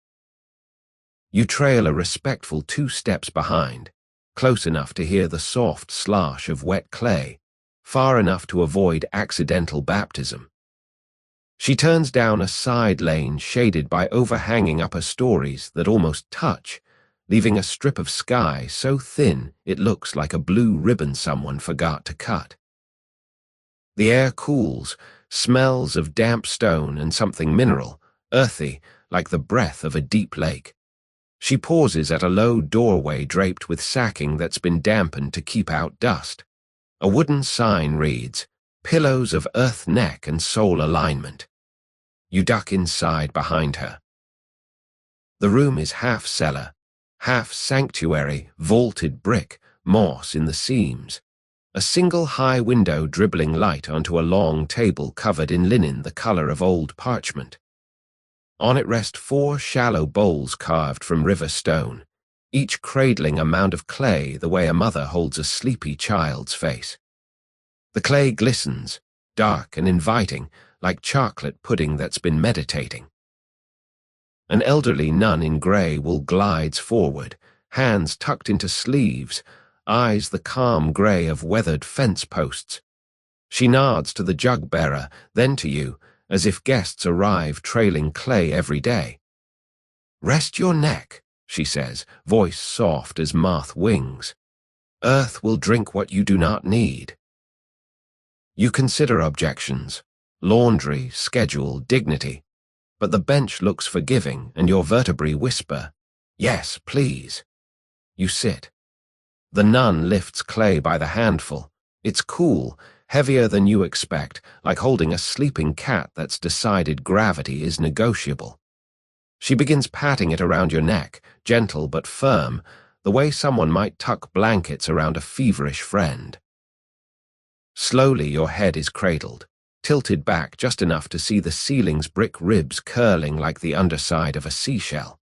You trail a respectful 2 steps behind, close enough to hear the soft slosh of wet clay, far enough to avoid accidental baptism. She turns down a side lane shaded by overhanging upper stories that almost touch, leaving a strip of sky so thin it looks like a blue ribbon someone forgot to cut. The air cools, smells of damp stone and something mineral, earthy, like the breath of a deep lake. She pauses at a low doorway draped with sacking that's been dampened to keep out dust. A wooden sign reads, "Pillows of Earth Neck and Soul Alignment." You duck inside behind her. The room is half cellar, half sanctuary, vaulted brick, moss in the seams. A single high window dribbling light onto a long table covered in linen the color of old parchment. On it rest 4 shallow bowls carved from river stone, each cradling a mound of clay the way a mother holds a sleepy child's face. The clay glistens, dark and inviting, like chocolate pudding that's been meditating. An elderly nun in grey wool glides forward, hands tucked into sleeves, eyes the calm grey of weathered fence posts. She nods to the jug bearer, then to you, as if guests arrive trailing clay every day. "Rest your neck," she says, voice soft as moth wings. "Earth will drink what you do not need." You consider objections, laundry, schedule, dignity, but the bench looks forgiving and your vertebrae whisper, "Yes, please." You sit. The nun lifts clay by the handful. It's cool, heavier than you expect, like holding a sleeping cat that's decided gravity is negotiable. She begins patting it around your neck, gentle but firm, the way someone might tuck blankets around a feverish friend. Slowly your head is cradled, tilted back just enough to see the ceiling's brick ribs curling like the underside of a seashell.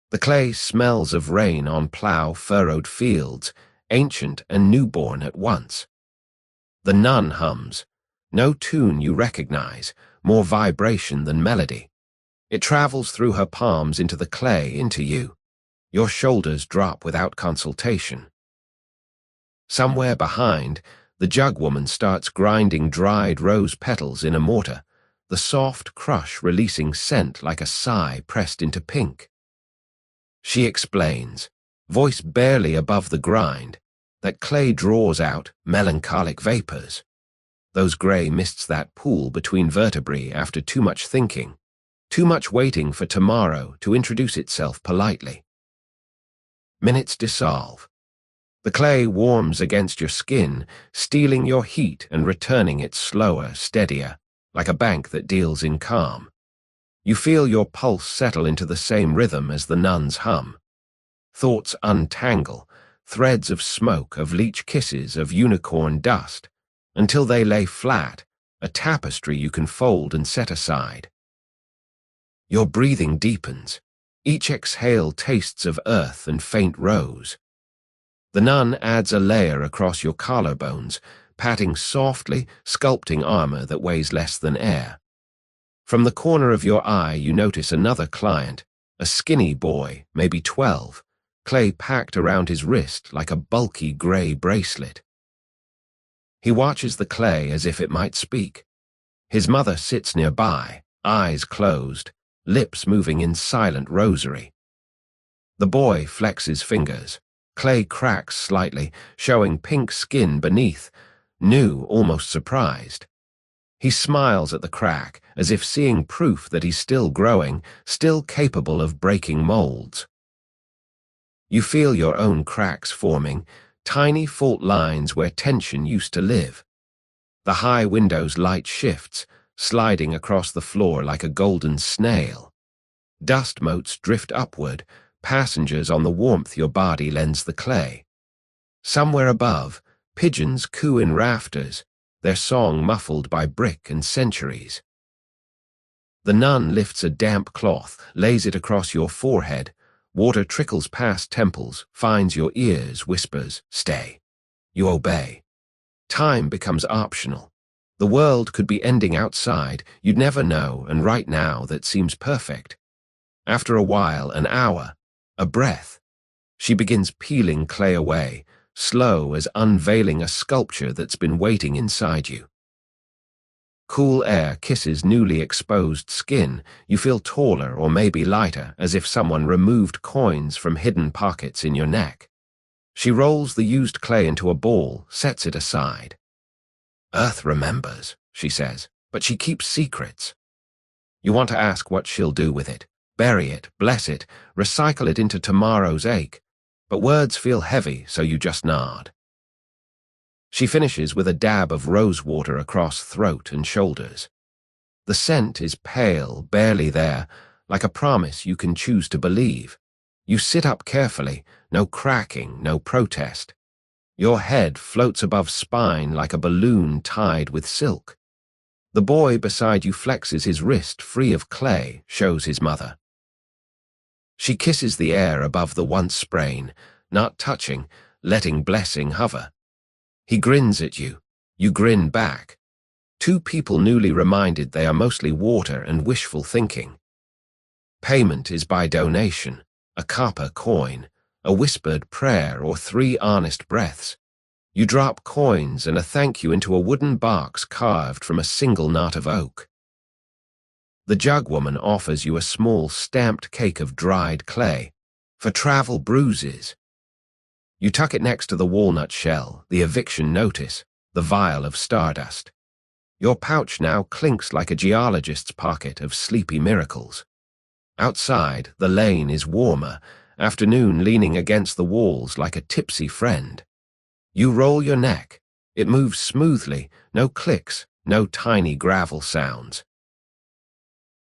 The clay smells of rain on plough-furrowed fields, ancient and newborn at once. The nun hums, no tune you recognize, more vibration than melody. It travels through her palms into the clay, into you. Your shoulders drop without consultation. Somewhere behind, the jug woman starts grinding dried rose petals in a mortar, the soft crush releasing scent like a sigh pressed into pink. She explains, voice barely above the grind, that clay draws out melancholic vapors, those grey mists that pool between vertebrae after too much thinking, too much waiting for tomorrow to introduce itself politely. Minutes dissolve. The clay warms against your skin, stealing your heat and returning it slower, steadier, like a bank that deals in calm. You feel your pulse settle into the same rhythm as the nun's hum. Thoughts untangle, threads of smoke, of leech kisses, of unicorn dust, until they lay flat, a tapestry you can fold and set aside. Your breathing deepens. Each exhale tastes of earth and faint rose. The nun adds a layer across your collarbones, patting softly, sculpting armor that weighs less than air. From the corner of your eye you notice another client, a skinny boy, maybe 12, clay packed around his wrist like a bulky grey bracelet. He watches the clay as if it might speak. His mother sits nearby, eyes closed, lips moving in silent rosary. The boy flexes fingers. Clay cracks slightly, showing pink skin beneath, new, almost surprised. He smiles at the crack, as if seeing proof that he's still growing, still capable of breaking molds. You feel your own cracks forming, tiny fault lines where tension used to live. The high window's light shifts, sliding across the floor like a golden snail. Dust motes drift upward, passengers on the warmth your body lends the clay. Somewhere above, pigeons coo in rafters, their song muffled by brick and centuries. The nun lifts a damp cloth, lays it across your forehead. Water trickles past temples, finds your ears, whispers, "Stay." You obey. Time becomes optional. The world could be ending outside, you'd never know, and right now that seems perfect. After a while, an hour, a breath. She begins peeling clay away, slow as unveiling a sculpture that's been waiting inside you. Cool air kisses newly exposed skin. You feel taller or maybe lighter, as if someone removed coins from hidden pockets in your neck. She rolls the used clay into a ball, sets it aside. Earth remembers, she says, but she keeps secrets. You want to ask what she'll do with it. Bury it, bless it, recycle it into tomorrow's ache. But words feel heavy, so you just nod. She finishes with a dab of rose water across throat and shoulders. The scent is pale, barely there, like a promise you can choose to believe. You sit up carefully, no cracking, no protest. Your head floats above spine like a balloon tied with silk. The boy beside you flexes his wrist free of clay, shows his mother. She kisses the air above the once sprain, not touching, letting blessing hover. He grins at you. You grin back. Two people newly reminded they are mostly water and wishful thinking. Payment is by donation, a copper coin, a whispered prayer, or 3 honest breaths. You drop coins and a thank you into a wooden box carved from a single knot of oak. The jug woman offers you a small stamped cake of dried clay, for travel bruises. You tuck it next to the walnut shell, the eviction notice, the vial of stardust. Your pouch now clinks like a geologist's pocket of sleepy miracles. Outside, the lane is warmer, afternoon leaning against the walls like a tipsy friend. You roll your neck. It moves smoothly, no clicks, no tiny gravel sounds.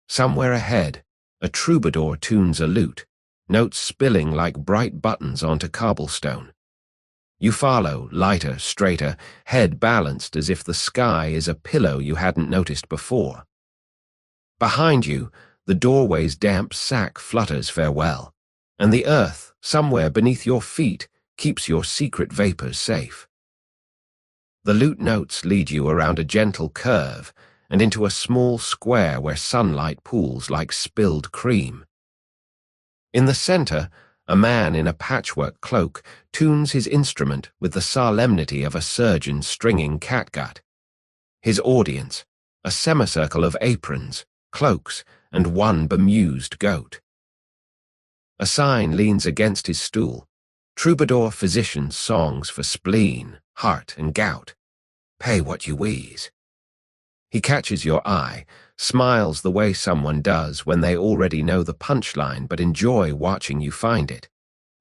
Somewhere ahead, a troubadour tunes a lute, notes spilling like bright buttons onto cobblestone. You follow, lighter, straighter, head balanced as if the sky is a pillow you hadn't noticed before. Behind you, the doorway's damp sack flutters farewell, and the earth, somewhere beneath your feet, keeps your secret vapors safe. The lute notes lead you around a gentle curve and into a small square where sunlight pools like spilled cream. In the center, a man in a patchwork cloak tunes his instrument with the solemnity of a surgeon stringing catgut. His audience, a semicircle of aprons, cloaks, and one bemused goat. A sign leans against his stool. Troubadour physician's songs for spleen, heart, and gout. Pay what you wheeze. He catches your eye, smiles the way someone does when they already know the punchline but enjoy watching you find it.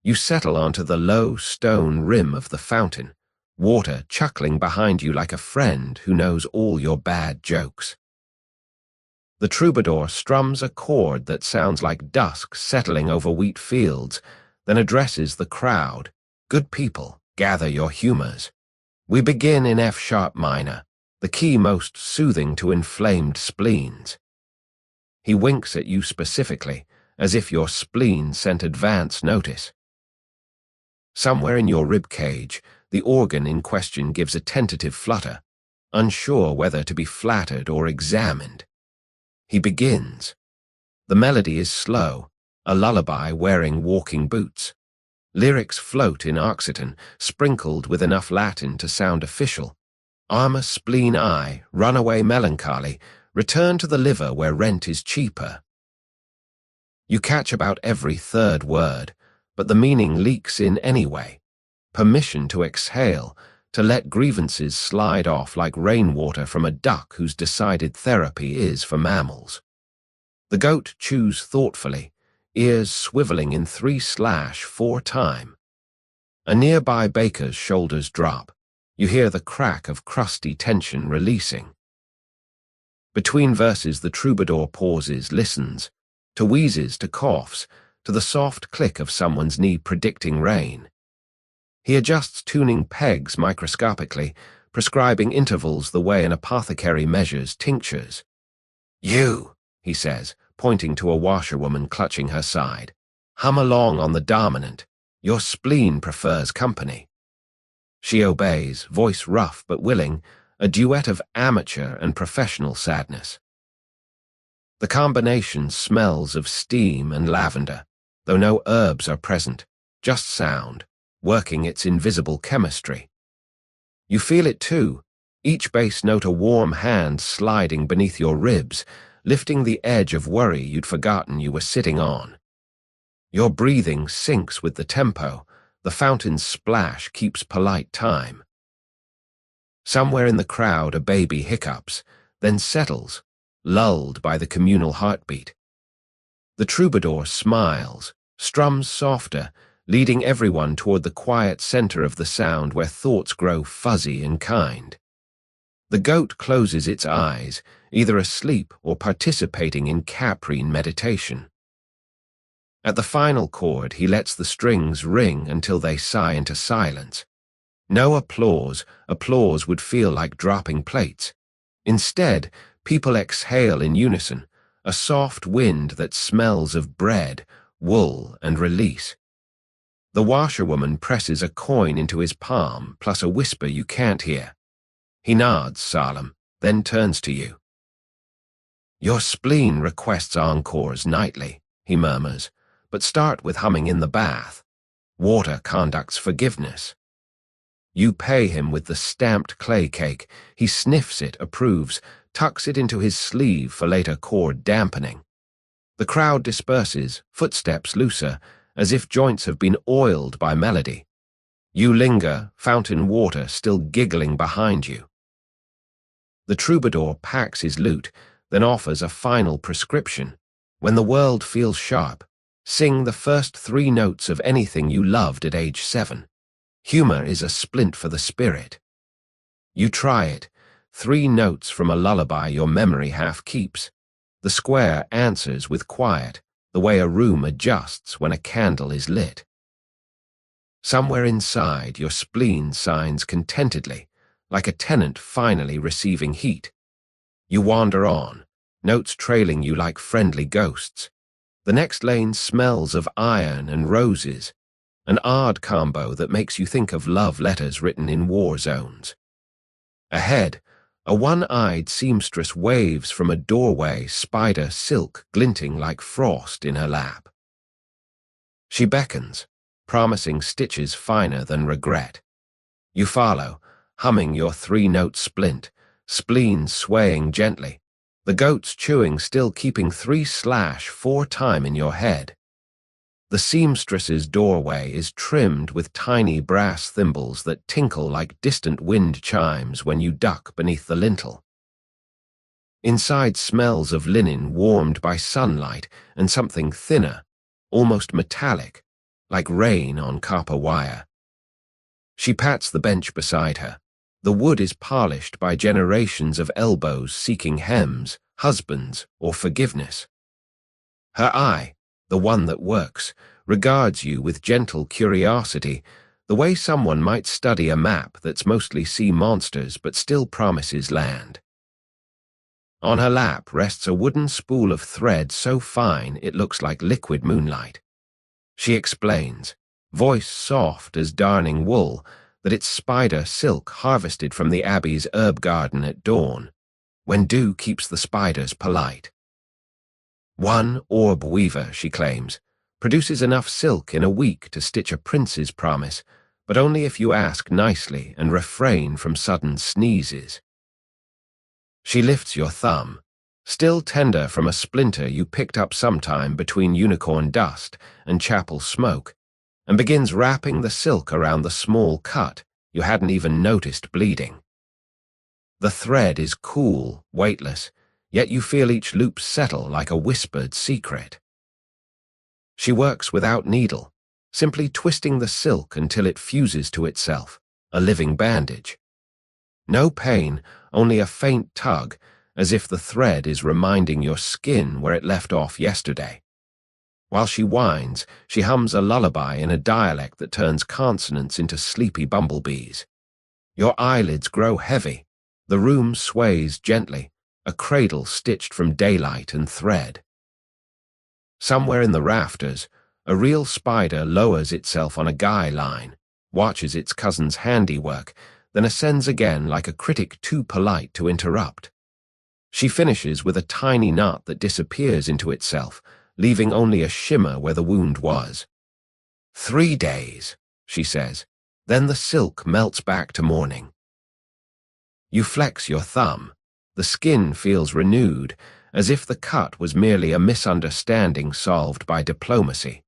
You settle onto the low stone rim of the fountain, water chuckling behind you like a friend who knows all your bad jokes. The troubadour strums a chord that sounds like dusk settling over wheat fields, then addresses the crowd. Good people, gather your humors. We begin in F-sharp minor, the key most soothing to inflamed spleens. He winks at you specifically, as if your spleen sent advance notice. Somewhere in your rib cage, the organ in question gives a tentative flutter, unsure whether to be flattered or examined. He begins. The melody is slow, a lullaby wearing walking boots. Lyrics float in Occitan, sprinkled with enough Latin to sound official. Armour, spleen, eye, runaway melancholy, return to the liver where rent is cheaper. You catch about every third word, but the meaning leaks in anyway. Permission to exhale, to let grievances slide off like rainwater from a duck whose decided therapy is for mammals. The goat chews thoughtfully, ears swiveling in 3/4 time. A nearby baker's shoulders drop. You hear the crack of crusty tension releasing. Between verses, the troubadour pauses, listens, to wheezes, to coughs, to the soft click of someone's knee predicting rain. He adjusts tuning pegs microscopically, prescribing intervals the way an apothecary measures tinctures. "You," he says, pointing to a washerwoman clutching her side, "hum along on the dominant. Your spleen prefers company." She obeys, voice rough but willing, a duet of amateur and professional sadness. The combination smells of steam and lavender, though no herbs are present, just sound, working its invisible chemistry. You feel it too, each bass note a warm hand sliding beneath your ribs, lifting the edge of worry you'd forgotten you were sitting on. Your breathing syncs with the tempo, the fountain's splash keeps polite time. Somewhere in the crowd a baby hiccups, then settles, lulled by the communal heartbeat. The troubadour smiles, strums softer, leading everyone toward the quiet center of the sound where thoughts grow fuzzy and kind. The goat closes its eyes, either asleep or participating in caprine meditation. At the final chord, he lets the strings ring until they sigh into silence. No applause would feel like dropping plates. Instead, people exhale in unison, a soft wind that smells of bread, wool, and release. The washerwoman presses a coin into his palm, plus a whisper you can't hear. He nods, solemn, then turns to you. "Your spleen requests encores nightly," he murmurs, "but start with humming in the bath. Water conducts forgiveness." You pay him with the stamped clay cake. He sniffs it, approves, tucks it into his sleeve for later chord dampening. The crowd disperses, footsteps looser, as if joints have been oiled by melody. You linger, fountain water still giggling behind you. The troubadour packs his lute, then offers a final prescription. When the world feels sharp, sing the first 3 notes of anything you loved at age 7. Humor is a splint for the spirit. You try it, 3 notes from a lullaby your memory half keeps. The square answers with quiet, the way a room adjusts when a candle is lit. Somewhere inside, your spleen signs contentedly, like a tenant finally receiving heat. You wander on, notes trailing you like friendly ghosts. The next lane smells of iron and roses, an odd combo that makes you think of love letters written in war zones. Ahead, a one-eyed seamstress waves from a doorway, spider silk glinting like frost in her lap. She beckons, promising stitches finer than regret. You follow, humming your 3-note splint, spleen swaying gently, the goats chewing still keeping 3/4 time in your head. The seamstress's doorway is trimmed with tiny brass thimbles that tinkle like distant wind chimes when you duck beneath the lintel. Inside smells of linen warmed by sunlight and something thinner, almost metallic, like rain on copper wire. She pats the bench beside her. The wood is polished by generations of elbows seeking hems, husbands, or forgiveness. Her eye, the one that works, regards you with gentle curiosity, the way someone might study a map that's mostly sea monsters but still promises land. On her lap rests a wooden spool of thread so fine it looks like liquid moonlight. She explains, voice soft as darning wool, that it's spider silk harvested from the abbey's herb garden at dawn, when dew keeps the spiders polite. One orb weaver, she claims, produces enough silk in a week to stitch a prince's promise, but only if you ask nicely and refrain from sudden sneezes. She lifts your thumb, still tender from a splinter you picked up sometime between unicorn dust and chapel smoke, and begins wrapping the silk around the small cut you hadn't even noticed bleeding. The thread is cool, weightless, yet you feel each loop settle like a whispered secret. She works without needle, simply twisting the silk until it fuses to itself, a living bandage. No pain, only a faint tug, as if the thread is reminding your skin where it left off yesterday. While she whines, she hums a lullaby in a dialect that turns consonants into sleepy bumblebees. Your eyelids grow heavy, the room sways gently, a cradle stitched from daylight and thread. Somewhere in the rafters, a real spider lowers itself on a guy line, watches its cousin's handiwork, then ascends again like a critic too polite to interrupt. She finishes with a tiny knot that disappears into itself, leaving only a shimmer where the wound was. 3 days, she says, then the silk melts back to morning. You flex your thumb. The skin feels renewed, as if the cut was merely a misunderstanding solved by diplomacy.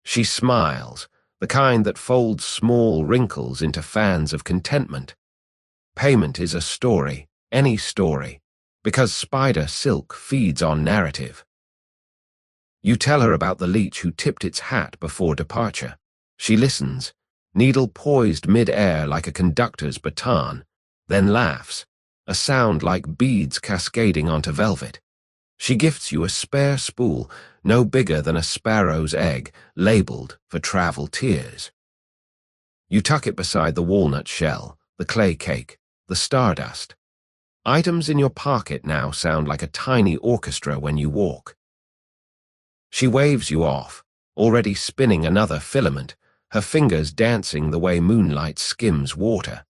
She smiles, the kind that folds small wrinkles into fans of contentment. Payment is a story, any story, because spider silk feeds on narrative. You tell her about the leech who tipped its hat before departure. She listens, needle poised mid-air like a conductor's baton, then laughs, a sound like beads cascading onto velvet. She gifts you a spare spool, no bigger than a sparrow's egg, labeled for travel tears. You tuck it beside the walnut shell, the clay cake, the stardust. Items in your pocket now sound like a tiny orchestra when you walk. She waves you off, already spinning another filament, her fingers dancing the way moonlight skims water.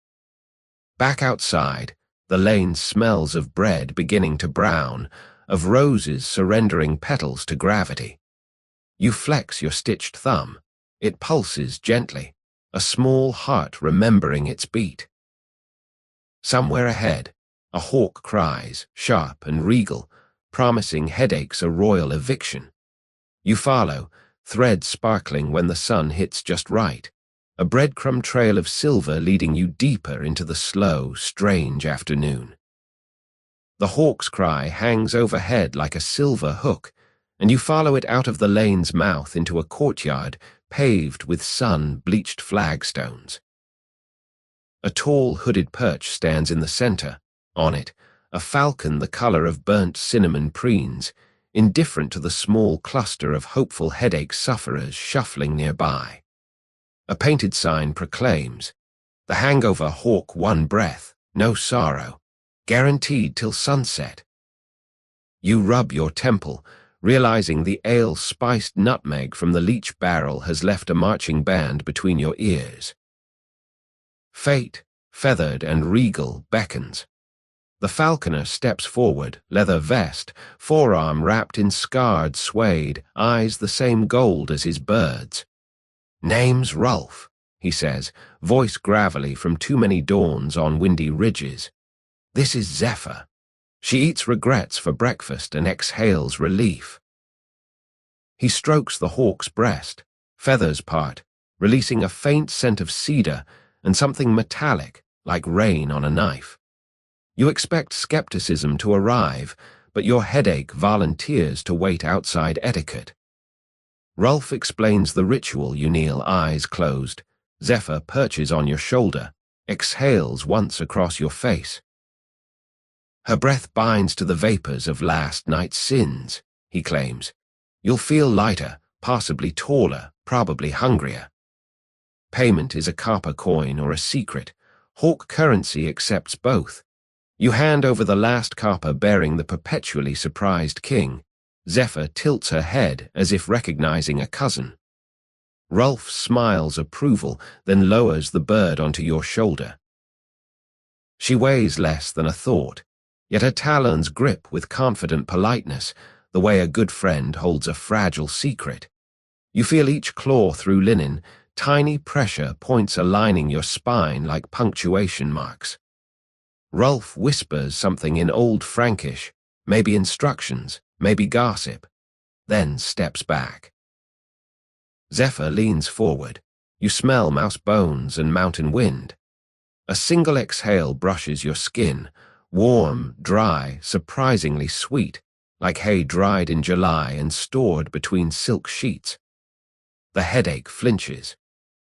Back outside, the lane smells of bread beginning to brown, of roses surrendering petals to gravity. You flex your stitched thumb. It pulses gently, a small heart remembering its beat. Somewhere ahead, a hawk cries, sharp and regal, promising headaches a royal eviction. You follow, thread sparkling when the sun hits just right, a breadcrumb trail of silver leading you deeper into the slow, strange afternoon. The hawk's cry hangs overhead like a silver hook, and you follow it out of the lane's mouth into a courtyard paved with sun-bleached flagstones. A tall, hooded perch stands in the center. On it, a falcon the color of burnt cinnamon preens, indifferent to the small cluster of hopeful headache sufferers shuffling nearby. A painted sign proclaims, "The hangover hawk one breath, no sorrow, guaranteed till sunset." You rub your temple, realizing the ale-spiced nutmeg from the leech barrel has left a marching band between your ears. Fate, feathered and regal, beckons. The falconer steps forward, leather vest, forearm wrapped in scarred suede, eyes the same gold as his birds. "Name's Rolf," he says, voice gravelly from too many dawns on windy ridges. "This is Zephyr." She eats regrets for breakfast and exhales relief. He strokes the hawk's breast, feathers part, releasing a faint scent of cedar and something metallic, like rain on a knife. You expect skepticism to arrive, but your headache volunteers to wait outside etiquette. Rolf explains the ritual you kneel, eyes closed. Zephyr perches on your shoulder, exhales once across your face. Her breath binds to the vapors of last night's sins, he claims. You'll feel lighter, possibly taller, probably hungrier. Payment is a copper coin or a secret. Hawk currency accepts both. You hand over the last copper bearing the perpetually surprised king. Zephyr tilts her head as if recognizing a cousin. Rolf smiles approval, then lowers the bird onto your shoulder. She weighs less than a thought, yet her talons grip with confident politeness, the way a good friend holds a fragile secret. You feel each claw through linen, tiny pressure points aligning your spine like punctuation marks. Rolf whispers something in Old Frankish, maybe instructions, maybe gossip, then steps back. Zephyr leans forward. You smell mouse bones and mountain wind. A single exhale brushes your skin, warm, dry, surprisingly sweet, like hay dried in July and stored between silk sheets. The headache flinches.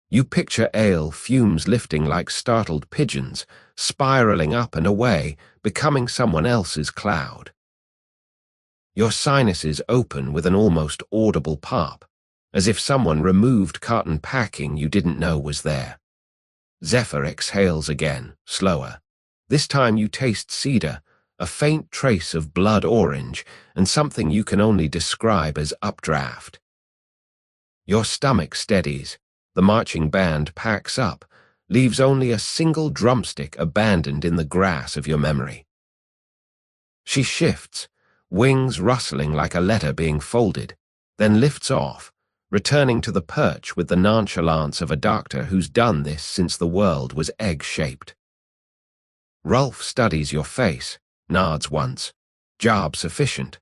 You picture ale fumes lifting like startled pigeons, spiraling up and away, becoming someone else's cloud. Your sinuses open with an almost audible pop, as if someone removed cotton packing you didn't know was there. Zephyr exhales again, slower. This time you taste cedar, a faint trace of blood orange, and something you can only describe as updraft. Your stomach steadies. The marching band packs up, leaves only a single drumstick abandoned in the grass of your memory. She shifts, wings rustling like a letter being folded, then lifts off, returning to the perch with the nonchalance of a doctor who's done this since the world was egg-shaped. Rolf studies your face, nods once. Job sufficient.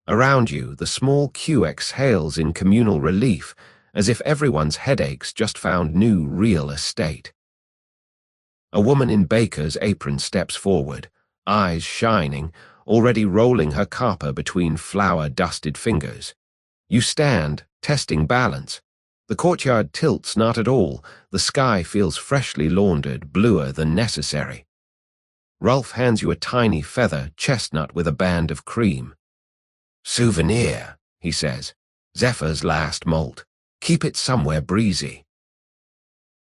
Around you, the small queue exhales in communal relief, as if everyone's headaches just found new real estate. A woman in baker's apron steps forward, eyes shining, already rolling her copper between flour-dusted fingers. You stand, testing balance. The courtyard tilts not at all. The sky feels freshly laundered, bluer than necessary. Rolf hands you a tiny feather chestnut with a band of cream. "Souvenir," he says. "Zephyr's last molt. Keep it somewhere breezy."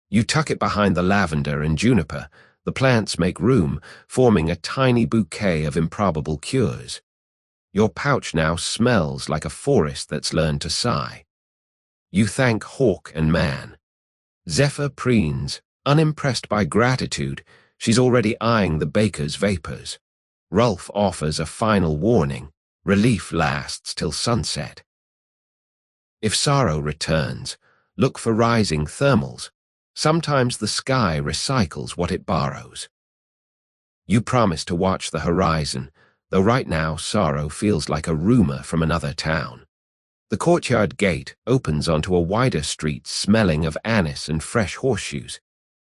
You tuck it behind the lavender and juniper. The plants make room, forming a tiny bouquet of improbable cures. Your pouch now smells like a forest that's learned to sigh. You thank hawk and man. Zephyr preens, unimpressed by gratitude. She's already eyeing the baker's vapors. Rolf offers a final warning. Relief lasts till sunset. If sorrow returns, look for rising thermals. Sometimes the sky recycles what it borrows. You promise to watch the horizon, though right now sorrow feels like a rumor from another town. The courtyard gate opens onto a wider street smelling of anise and fresh horseshoes.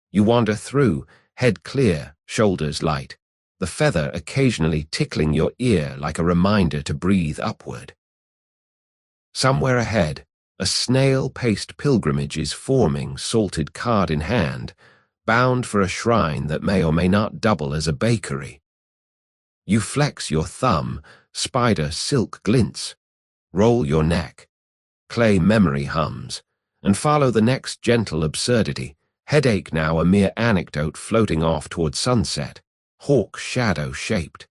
You wander through, head clear, shoulders light, the feather occasionally tickling your ear like a reminder to breathe upward. Somewhere ahead, a snail-paced pilgrimage is forming, salted card in hand, bound for a shrine that may or may not double as a bakery. You flex your thumb, spider silk glints. Roll your neck. Clay memory hums, and follow the next gentle absurdity, headache now a mere anecdote floating off toward sunset, hawk shadow-shaped.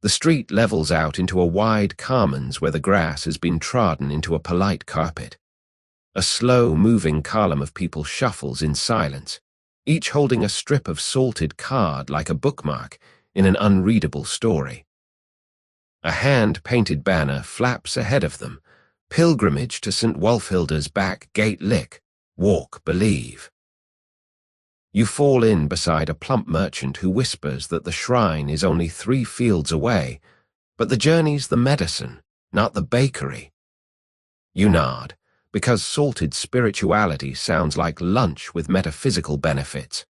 The street levels out into a wide commons where the grass has been trodden into a polite carpet. A slow-moving column of people shuffles in silence, each holding a strip of salted card like a bookmark in an unreadable story. A hand-painted banner flaps ahead of them, pilgrimage to St. Wulfhilda's back gate lick, walk, believe. You fall in beside a plump merchant who whispers that the shrine is only 3 fields away, but the journey's the medicine, not the bakery. You nod, because salted spirituality sounds like lunch with metaphysical benefits.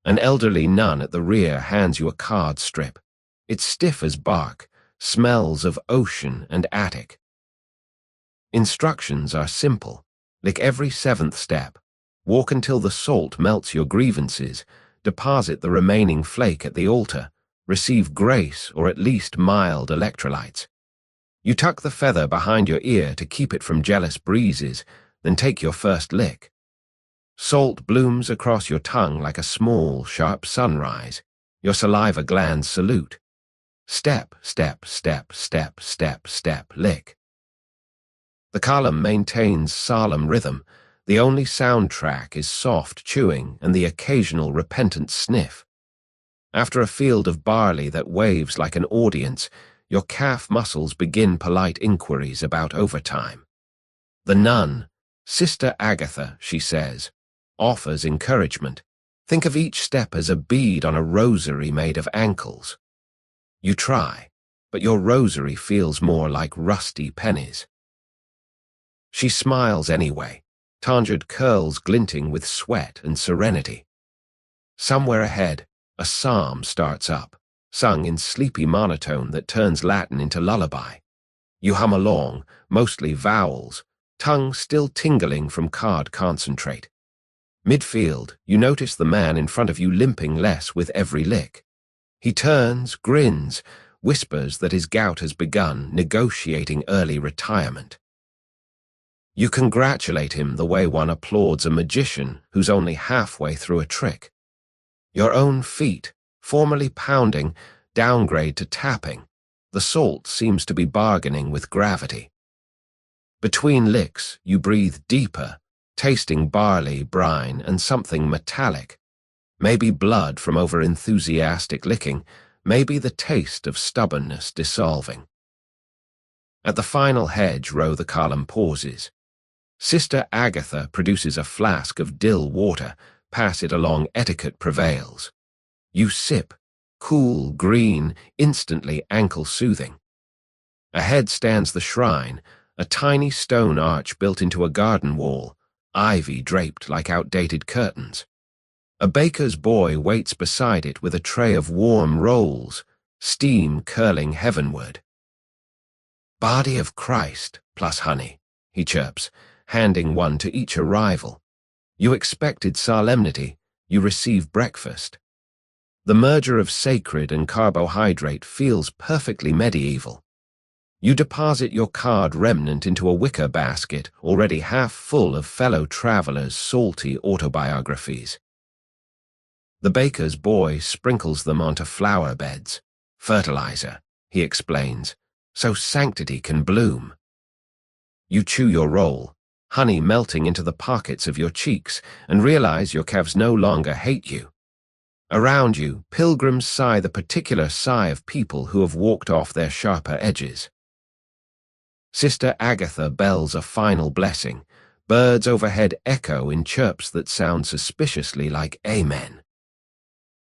An elderly nun at the rear hands you a card strip. It's stiff as bark, smells of ocean and attic. Instructions are simple. Lick every 7th step. Walk until the salt melts your grievances, deposit the remaining flake at the altar, receive grace or at least mild electrolytes. You tuck the feather behind your ear to keep it from jealous breezes, then take your first lick. Salt blooms across your tongue like a small, sharp sunrise. Your saliva glands salute. Step, step, step, step, step, step, lick. The column maintains solemn rhythm. The only soundtrack is soft chewing and the occasional repentant sniff. After a field of barley that waves like an audience, your calf muscles begin polite inquiries about overtime. The nun, Sister Agatha, she says, offers encouragement. Think of each step as a bead on a rosary made of ankles. You try, but your rosary feels more like rusty pennies. She smiles anyway, tangled curls glinting with sweat and serenity. Somewhere ahead, a psalm starts up, sung in sleepy monotone that turns Latin into lullaby. You hum along, mostly vowels, tongue still tingling from card concentrate. Midfield, you notice the man in front of you limping less with every lick. He turns, grins, whispers that his gout has begun, negotiating early retirement. You congratulate him the way one applauds a magician who's only halfway through a trick. Your own feet, formerly pounding, downgrade to tapping. The salt seems to be bargaining with gravity. Between licks, you breathe deeper, tasting barley, brine, and something metallic. Maybe blood from over-enthusiastic licking, maybe the taste of stubbornness dissolving. At the final hedgerow, the column pauses. Sister Agatha produces a flask of dill water. Pass it along, etiquette prevails. You sip, cool, green, instantly ankle-soothing. Ahead stands the shrine, a tiny stone arch built into a garden wall, ivy draped like outdated curtains. A baker's boy waits beside it with a tray of warm rolls, steam curling heavenward. "Body of Christ, plus honey," he chirps, handing one to each arrival. You expected solemnity, you receive breakfast. The merger of sacred and carbohydrate feels perfectly medieval. You deposit your card remnant into a wicker basket already half full of fellow travelers' salty autobiographies. The baker's boy sprinkles them onto flower beds. "Fertilizer," he explains, "so sanctity can bloom." You chew your roll, honey melting into the pockets of your cheeks, and realize your calves no longer hate you. Around you, pilgrims sigh the particular sigh of people who have walked off their sharper edges. Sister Agatha bells a final blessing. Birds overhead echo in chirps that sound suspiciously like amen.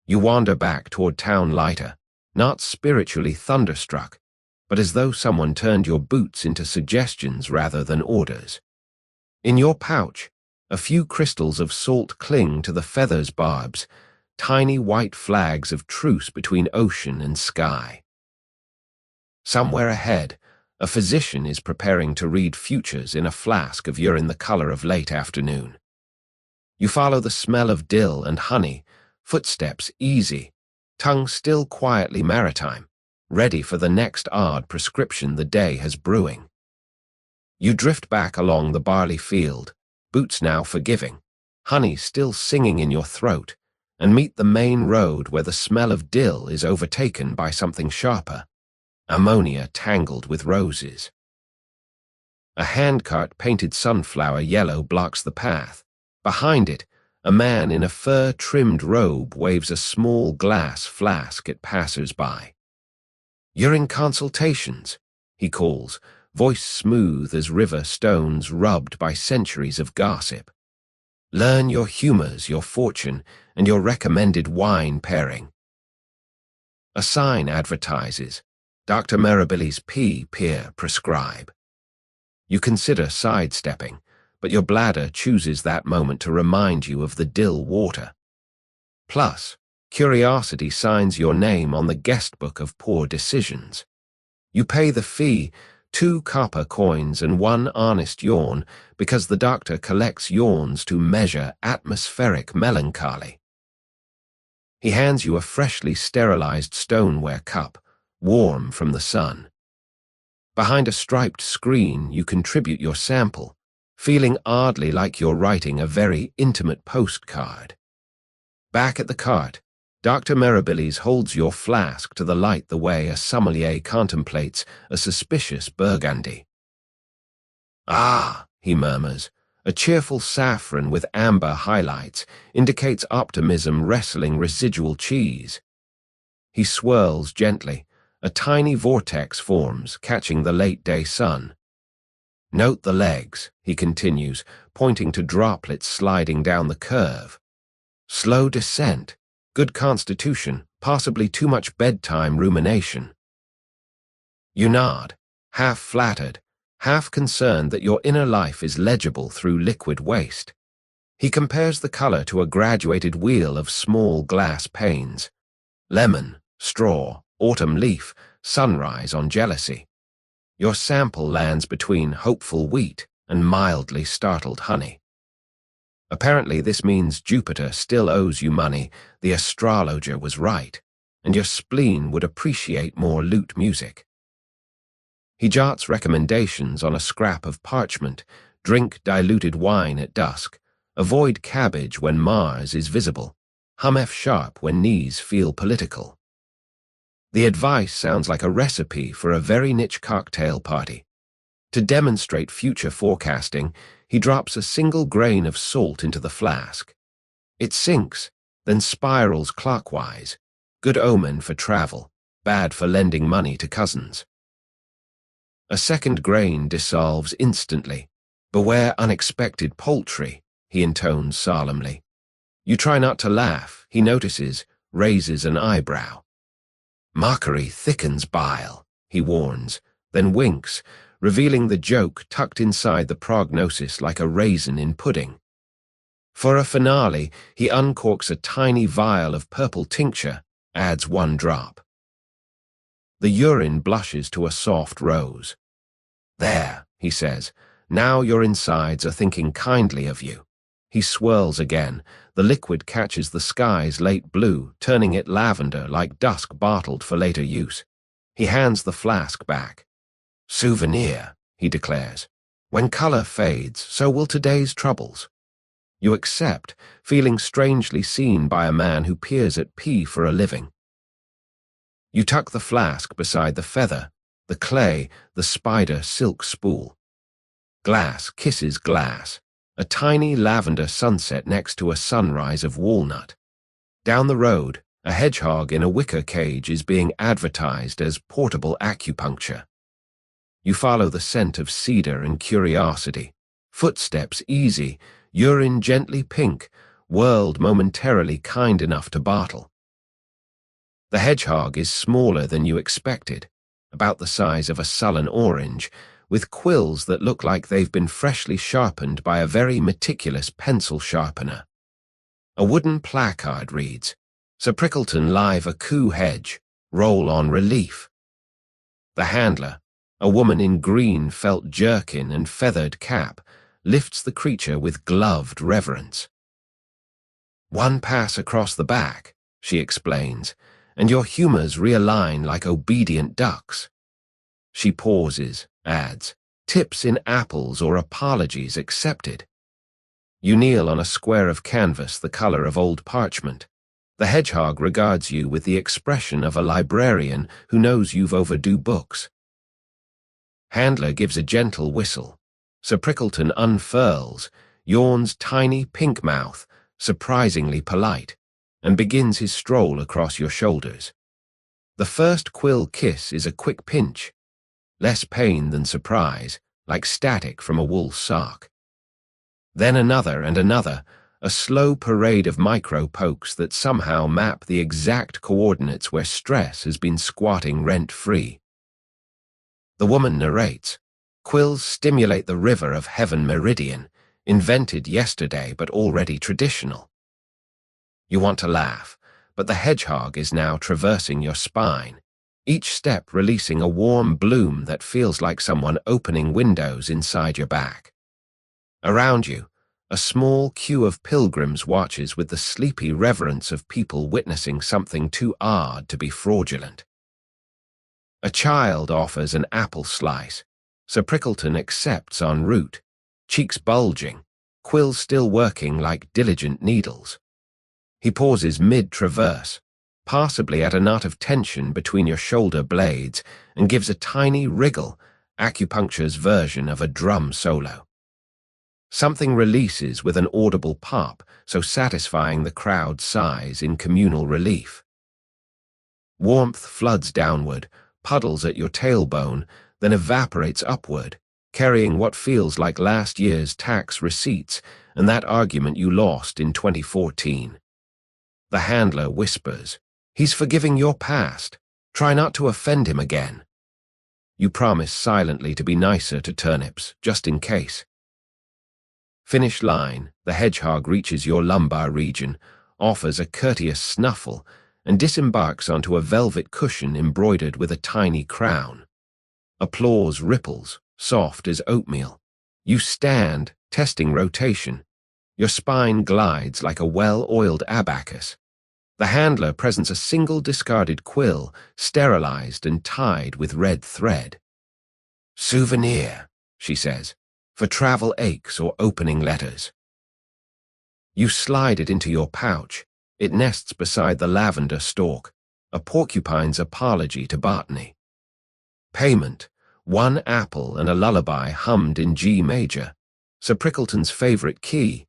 You wander back toward town lighter, not spiritually thunderstruck, but as though someone turned your boots into suggestions rather than orders. In your pouch, a few crystals of salt cling to the feathers' barbs, tiny white flags of truce between ocean and sky. Somewhere ahead, a physician is preparing to read futures in a flask of urine the color of late afternoon. You follow the smell of dill and honey, footsteps easy, tongue still quietly maritime, ready for the next odd prescription the day has brewing. You drift back along the barley field, boots now forgiving, honey still singing in your throat, and meet the main road where the smell of dill is overtaken by something sharper. Ammonia tangled with roses. A handcart painted sunflower yellow blocks the path. Behind it, a man in a fur-trimmed robe waves a small glass flask at passers-by. "You're in consultations," he calls, voice smooth as river stones rubbed by centuries of gossip. "Learn your humors, your fortune, and your recommended wine pairing." A sign advertises, "Dr. Meribilly's Peer Prescribe." You consider sidestepping, but your bladder chooses that moment to remind you of the dill water. Plus, curiosity signs your name on the guest book of poor decisions. You pay the fee, 2 copper coins and 1 honest yawn, because the doctor collects yawns to measure atmospheric melancholy. He hands you a freshly sterilized stoneware cup, warm from the sun. Behind a striped screen, you contribute your sample, feeling oddly like you're writing a very intimate postcard. Back at the cart, Dr. Meribilly's holds your flask to the light the way a sommelier contemplates a suspicious burgundy. "Ah," he murmurs, a cheerful saffron with amber highlights indicates optimism wrestling residual cheese. He swirls gently. A tiny vortex forms, catching the late-day sun. Note the legs, he continues, pointing to droplets sliding down the curve. Slow descent, good constitution, possibly too much bedtime rumination. You nod, half flattered, half concerned that your inner life is legible through liquid waste. He compares the color to a graduated wheel of small glass panes. Lemon, straw, autumn leaf, sunrise on jealousy. Your sample lands between hopeful wheat and mildly startled honey. Apparently this means Jupiter still owes you money, the astrologer was right, and your spleen would appreciate more lute music. He jots recommendations on a scrap of parchment: drink diluted wine at dusk, avoid cabbage when Mars is visible, hum F sharp when knees feel political. The advice sounds like a recipe for a very niche cocktail party. To demonstrate future forecasting, he drops a single grain of salt into the flask. It sinks, then spirals clockwise. Good omen for travel, bad for lending money to cousins. A second grain dissolves instantly. Beware unexpected poultry, he intones solemnly. You try not to laugh, he notices, raises an eyebrow. Mockery thickens bile, he warns, then winks, revealing the joke tucked inside the prognosis like a raisin in pudding. For a finale, he uncorks a tiny vial of purple tincture, adds 1 drop. The urine blushes to a soft rose. There, he says, now your insides are thinking kindly of you. He swirls again. The liquid catches the sky's late blue, turning it lavender like dusk bottled for later use. He hands the flask back. Souvenir, he declares. When color fades, so will today's troubles. You accept, feeling strangely seen by a man who peers at pee for a living. You tuck the flask beside the feather, the clay, the spider silk spool. Glass kisses glass. A tiny lavender sunset next to a sunrise of walnut. Down the road, a hedgehog in a wicker cage is being advertised as portable acupuncture. You follow the scent of cedar and curiosity. Footsteps easy, urine gently pink, world momentarily kind enough to bottle. The hedgehog is smaller than you expected, about the size of a sullen orange, with quills that look like they've been freshly sharpened by a very meticulous pencil sharpener. A wooden placard reads, Sir Prickleton live a coup hedge, roll on relief. The handler, a woman in green felt jerkin and feathered cap, lifts the creature with gloved reverence. 1 pass across the back, she explains, and your humors realign like obedient ducks. She pauses, adds, tips in apples or apologies accepted. You kneel on a square of canvas the color of old parchment. The hedgehog regards you with the expression of a librarian who knows you've overdue books. Handler gives a gentle whistle. Sir Prickleton unfurls, yawns tiny pink mouth, surprisingly polite, and begins his stroll across your shoulders. The first quill kiss is a quick pinch, less pain than surprise, like static from a wool sock. Then another and another, a slow parade of micro-pokes that somehow map the exact coordinates where stress has been squatting rent-free. The woman narrates, quills stimulate the river of heaven meridian, invented yesterday but already traditional. You want to laugh, but the hedgehog is now traversing your spine, each step releasing a warm bloom that feels like someone opening windows inside your back. Around you, a small queue of pilgrims watches with the sleepy reverence of people witnessing something too odd to be fraudulent. A child offers an apple slice. Sir Prickleton accepts en route, cheeks bulging, quills still working like diligent needles. He pauses mid-traverse, possibly at a knot of tension between your shoulder blades, and gives a tiny wriggle, acupuncture's version of a drum solo. Something releases with an audible pop, so satisfying the crowd's sighs in communal relief. Warmth floods downward, puddles at your tailbone, then evaporates upward, carrying what feels like last year's tax receipts and that argument you lost in 2014. The handler whispers, "He's forgiving your past. Try not to offend him again." You promise silently to be nicer to turnips, just in case. Finish line, the hedgehog reaches your lumbar region, offers a courteous snuffle, and disembarks onto a velvet cushion embroidered with a tiny crown. Applause ripples, soft as oatmeal. You stand, testing rotation. Your spine glides like a well-oiled abacus. The handler presents a single discarded quill, sterilized and tied with red thread. "Souvenir," she says, "for travel aches or opening letters." You slide it into your pouch. It nests beside the lavender stalk, a porcupine's apology to botany. Payment, 1 apple and a lullaby hummed in G major, Sir Prickleton's favorite key.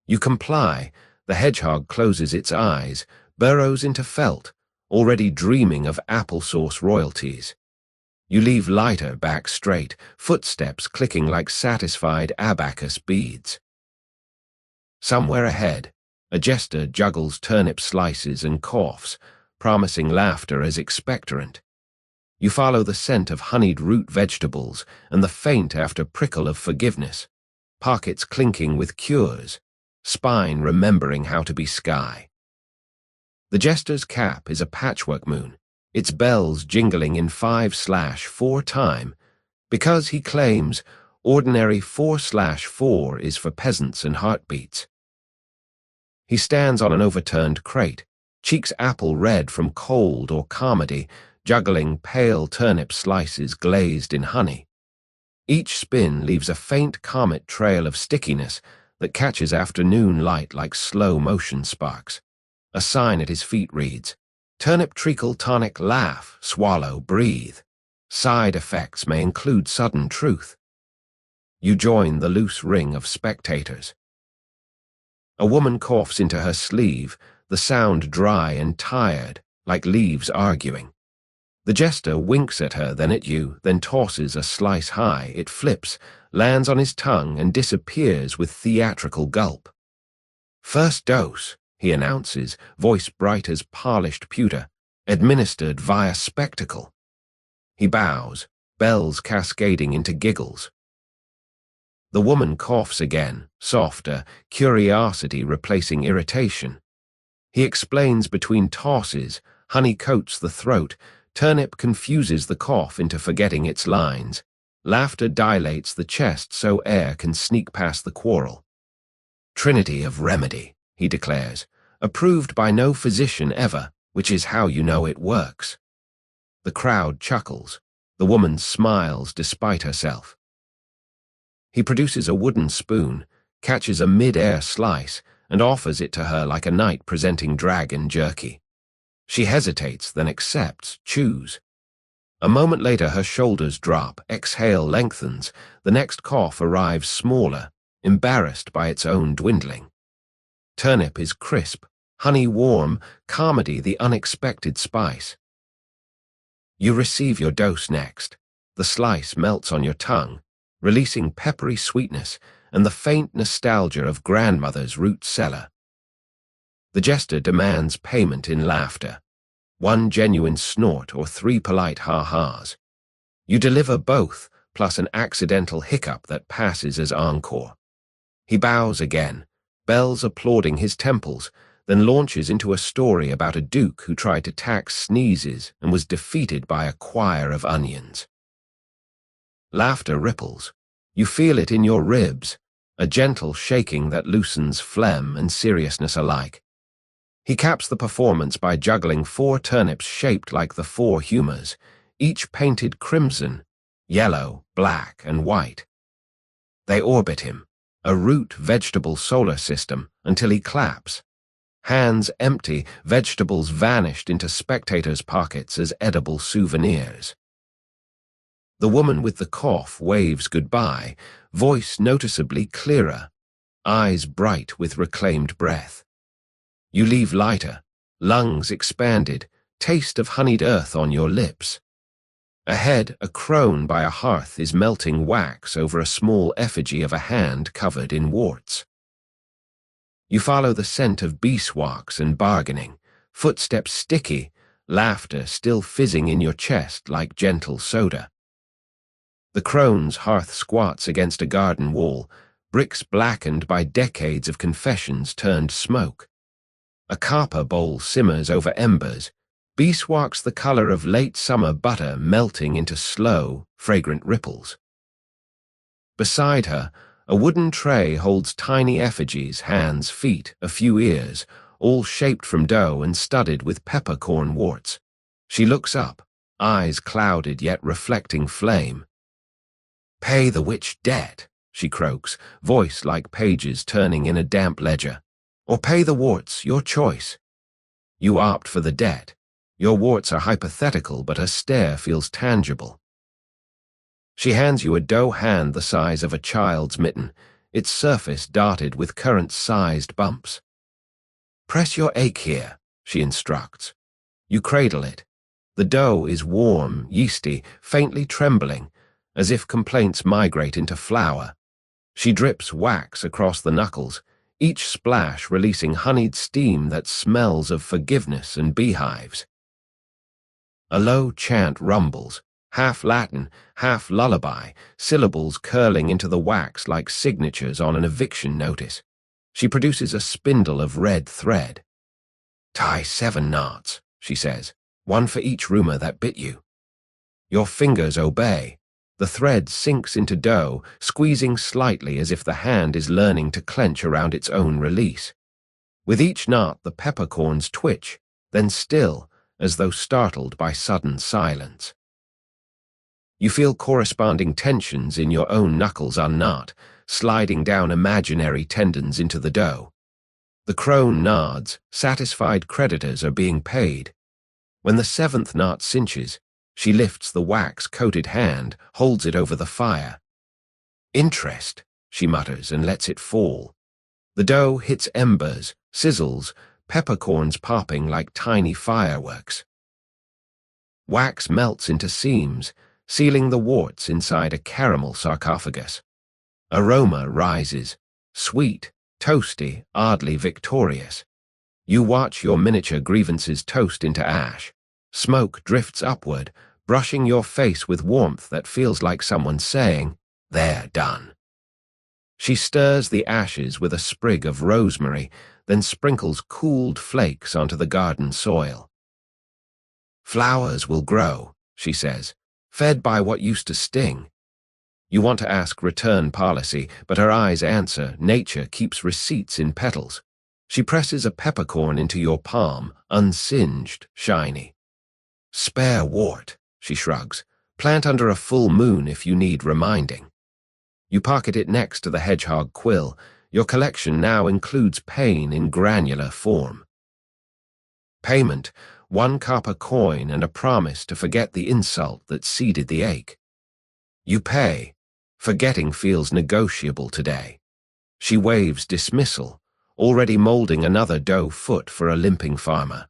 You comply. The hedgehog closes its eyes, burrows into felt, already dreaming of applesauce royalties. You leave lighter back straight, footsteps clicking like satisfied abacus beads. Somewhere ahead, a jester juggles turnip slices and coughs, promising laughter as expectorant. You follow the scent of honeyed root vegetables and the faint after prickle of forgiveness, pockets clinking with cures, spine remembering how to be sky. The jester's cap is a patchwork moon, its bells jingling in 5/4 time, because he claims ordinary 4/4 is for peasants and heartbeats. He stands on an overturned crate, cheeks apple red from cold or comedy, juggling pale turnip slices glazed in honey. Each spin leaves a faint comet trail of stickiness that catches afternoon light like slow-motion sparks. A sign at his feet reads, "Turnip treacle tonic laugh, swallow, breathe. Side effects may include sudden truth." You join the loose ring of spectators. A woman coughs into her sleeve, the sound dry and tired, like leaves arguing. The jester winks at her, then at you, then tosses a slice high. It flips, lands on his tongue, and disappears with theatrical gulp. "First dose," he announces, voice bright as polished pewter, "administered via spectacle." He bows, bells cascading into giggles. The woman coughs again, softer, curiosity replacing irritation. He explains between tosses, honey coats the throat, turnip confuses the cough into forgetting its lines. Laughter dilates the chest so air can sneak past the quarrel. "Trinity of remedy," he declares, "approved by no physician ever, which is how you know it works." The crowd chuckles. The woman smiles despite herself. He produces a wooden spoon, catches a mid-air slice, and offers it to her like a knight presenting dragon jerky. She hesitates, then accepts, chews. A moment later her shoulders drop, exhale lengthens, the next cough arrives smaller, embarrassed by its own dwindling. Turnip is crisp, honey warm, comedy the unexpected spice. You receive your dose next. The slice melts on your tongue, releasing peppery sweetness and the faint nostalgia of grandmother's root cellar. The jester demands payment in laughter, 1 genuine snort or 3 polite ha-has. You deliver both, plus an accidental hiccup that passes as encore. He bows again, bells applauding his temples, then launches into a story about a duke who tried to tax sneezes and was defeated by a choir of onions. Laughter ripples. You feel it in your ribs, a gentle shaking that loosens phlegm and seriousness alike. He caps the performance by juggling 4 turnips shaped like the 4 humors, each painted crimson, yellow, black, and white. They orbit him, a root vegetable solar system, until he claps. Hands empty, vegetables vanished into spectators' pockets as edible souvenirs. The woman with the cough waves goodbye, voice noticeably clearer, eyes bright with reclaimed breath. You leave lighter, lungs expanded, taste of honeyed earth on your lips. Ahead, a crone by a hearth is melting wax over a small effigy of a hand covered in warts. You follow the scent of beeswax and bargaining, footsteps sticky, laughter still fizzing in your chest like gentle soda. The crone's hearth squats against a garden wall, bricks blackened by decades of confessions turned smoke. A copper bowl simmers over embers, beeswax the color of late summer butter melting into slow, fragrant ripples. Beside her, a wooden tray holds tiny effigies, hands, feet, a few ears, all shaped from dough and studded with peppercorn warts. She looks up, eyes clouded yet reflecting flame. "Pay the witch debt," she croaks, voice like pages turning in a damp ledger. "Or pay the warts, your choice." You opt for the debt. Your warts are hypothetical, but her stare feels tangible. She hands you a dough hand the size of a child's mitten, its surface dotted with currant-sized bumps. "Press your ache here," she instructs. You cradle it. The dough is warm, yeasty, faintly trembling, as if complaints migrate into flour. She drips wax across the knuckles, each splash releasing honeyed steam that smells of forgiveness and beehives. A low chant rumbles, half Latin, half lullaby, syllables curling into the wax like signatures on an eviction notice. She produces a spindle of red thread. "Tie 7 knots," she says, "one for each rumor that bit you." Your fingers obey. The thread sinks into dough, squeezing slightly as if the hand is learning to clench around its own release. With each knot, the peppercorns twitch, then still, as though startled by sudden silence. You feel corresponding tensions in your own knuckles unknot, sliding down imaginary tendons into the dough. The crone nods, satisfied creditors are being paid. When the 7th knot cinches, she lifts the wax-coated hand, holds it over the fire. "Interest," she mutters and lets it fall. The dough hits embers, sizzles, peppercorns popping like tiny fireworks. Wax melts into seams, sealing the warts inside a caramel sarcophagus. Aroma rises, sweet, toasty, oddly victorious. You watch your miniature grievances toast into ash. Smoke drifts upward, brushing your face with warmth that feels like someone saying, "They're done." She stirs the ashes with a sprig of rosemary, then sprinkles cooled flakes onto the garden soil. "Flowers will grow," she says, "fed by what used to sting." You want to ask return policy, but her eyes answer, nature keeps receipts in petals. She presses a peppercorn into your palm, unsinged, shiny. "Spare wart," she shrugs. "Plant under a full moon if you need reminding." You pocket it next to the hedgehog quill. Your collection now includes pain in granular form. Payment, 1 copper coin and a promise to forget the insult that seeded the ache. You pay. Forgetting feels negotiable today. She waves dismissal, already molding another dough foot for a limping farmer.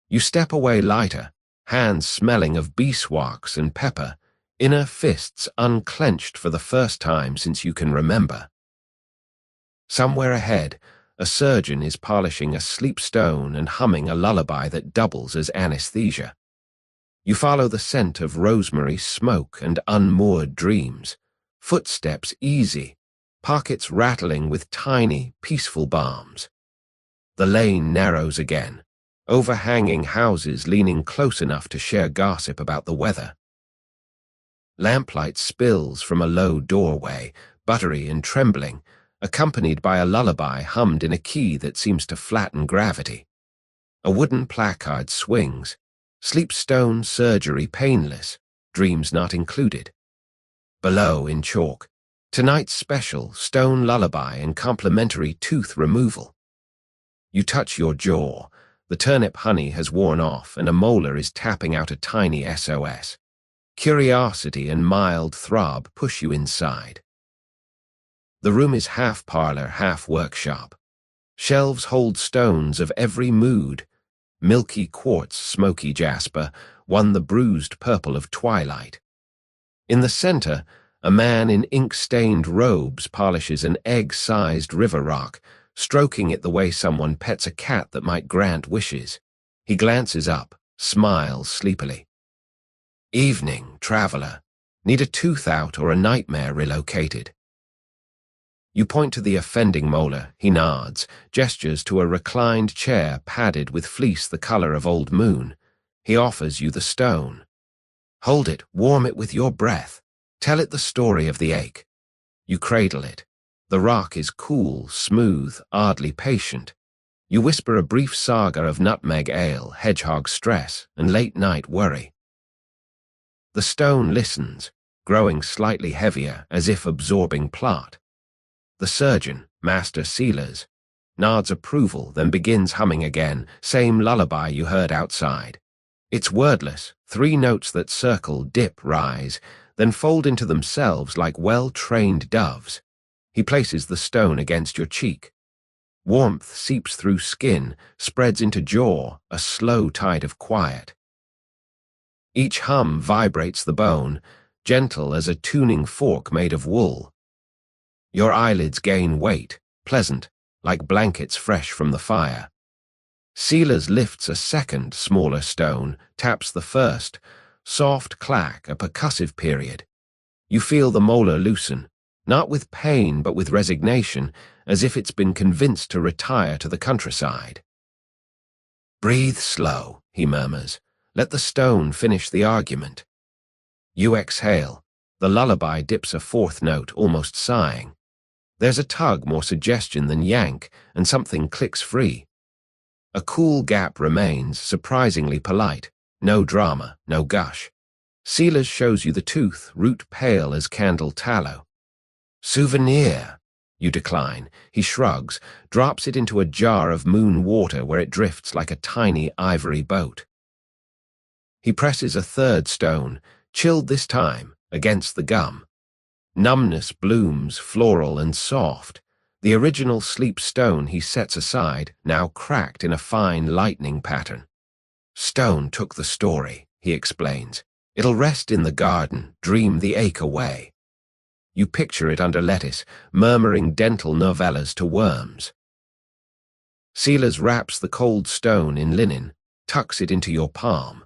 You step away lighter, hands smelling of beeswax and pepper, inner fists unclenched for the first time since you can remember. Somewhere ahead, a surgeon is polishing a sleep stone and humming a lullaby that doubles as anesthesia. You follow the scent of rosemary smoke and unmoored dreams, footsteps easy, pockets rattling with tiny, peaceful bombs. The lane narrows again, overhanging houses leaning close enough to share gossip about the weather. Lamplight spills from a low doorway, buttery and trembling, accompanied by a lullaby hummed in a key that seems to flatten gravity. A wooden placard swings, sleep stone surgery painless, dreams not included. Below in chalk, tonight's special, stone lullaby and complimentary tooth removal. You touch your jaw. The turnip honey has worn off and a molar is tapping out a tiny SOS. Curiosity and mild throb push you inside. The room is half parlor, half workshop. Shelves hold stones of every mood, milky quartz, smoky jasper, one the bruised purple of twilight. In the center, a man in ink-stained robes polishes an egg-sized river rock, stroking it the way someone pets a cat that might grant wishes. He glances up, smiles sleepily. "Evening, traveler. Need a tooth out or a nightmare relocated?" You point to the offending molar. He nods, gestures to a reclined chair padded with fleece the color of old moon. He offers you the stone. "Hold it, warm it with your breath. Tell it the story of the ache." You cradle it. The rock is cool, smooth, oddly patient. You whisper a brief saga of nutmeg ale, hedgehog stress, and late-night worry. The stone listens, growing slightly heavier, as if absorbing plot. The surgeon, Master Sealers, nods approval, then begins humming again, same lullaby you heard outside. It's wordless, 3 notes that circle, dip, rise, then fold into themselves like well-trained doves. He places the stone against your cheek. Warmth seeps through skin, spreads into jaw, a slow tide of quiet. Each hum vibrates the bone, gentle as a tuning fork made of wool. Your eyelids gain weight, pleasant, like blankets fresh from the fire. Sealers lifts a second, smaller stone, taps the first, soft clack, a percussive period. You feel the molar loosen, not with pain but with resignation, as if it's been convinced to retire to the countryside. "Breathe slow," he murmurs. "Let the stone finish the argument." You exhale. The lullaby dips a 4th note, almost sighing. There's a tug, more suggestion than yank, and something clicks free. A cool gap remains, surprisingly polite. No drama, no gush. Sealers shows you the tooth, root pale as candle tallow. "Souvenir," you decline. He shrugs, drops it into a jar of moon water where it drifts like a tiny ivory boat. He presses a 3rd stone, chilled this time, against the gum. Numbness blooms, floral and soft. The original sleep stone he sets aside, now cracked in a fine lightning pattern. "Stone took the story," he explains. "It'll rest in the garden, dream the ache away." You picture it under lettuce, murmuring dental novellas to worms. Sealers wraps the cold stone in linen, tucks it into your palm.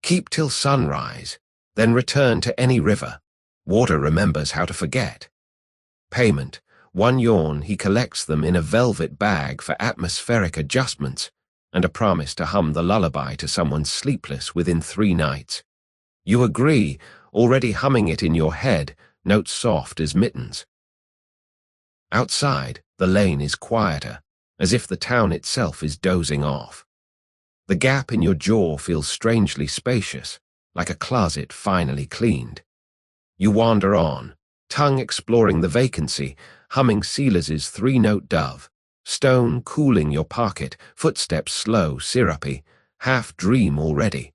"Keep till sunrise, then return to any river. Water remembers how to forget." Payment. 1 yawn, he collects them in a velvet bag for atmospheric adjustments, and a promise to hum the lullaby to someone sleepless within 3 nights. You agree, already humming it in your head, notes soft as mittens. Outside, the lane is quieter, as if the town itself is dozing off. The gap in your jaw feels strangely spacious, like a closet finally cleaned. You wander on, tongue exploring the vacancy, humming Sealers' 3-note dove, stone cooling your pocket, footsteps slow, syrupy, half dream already.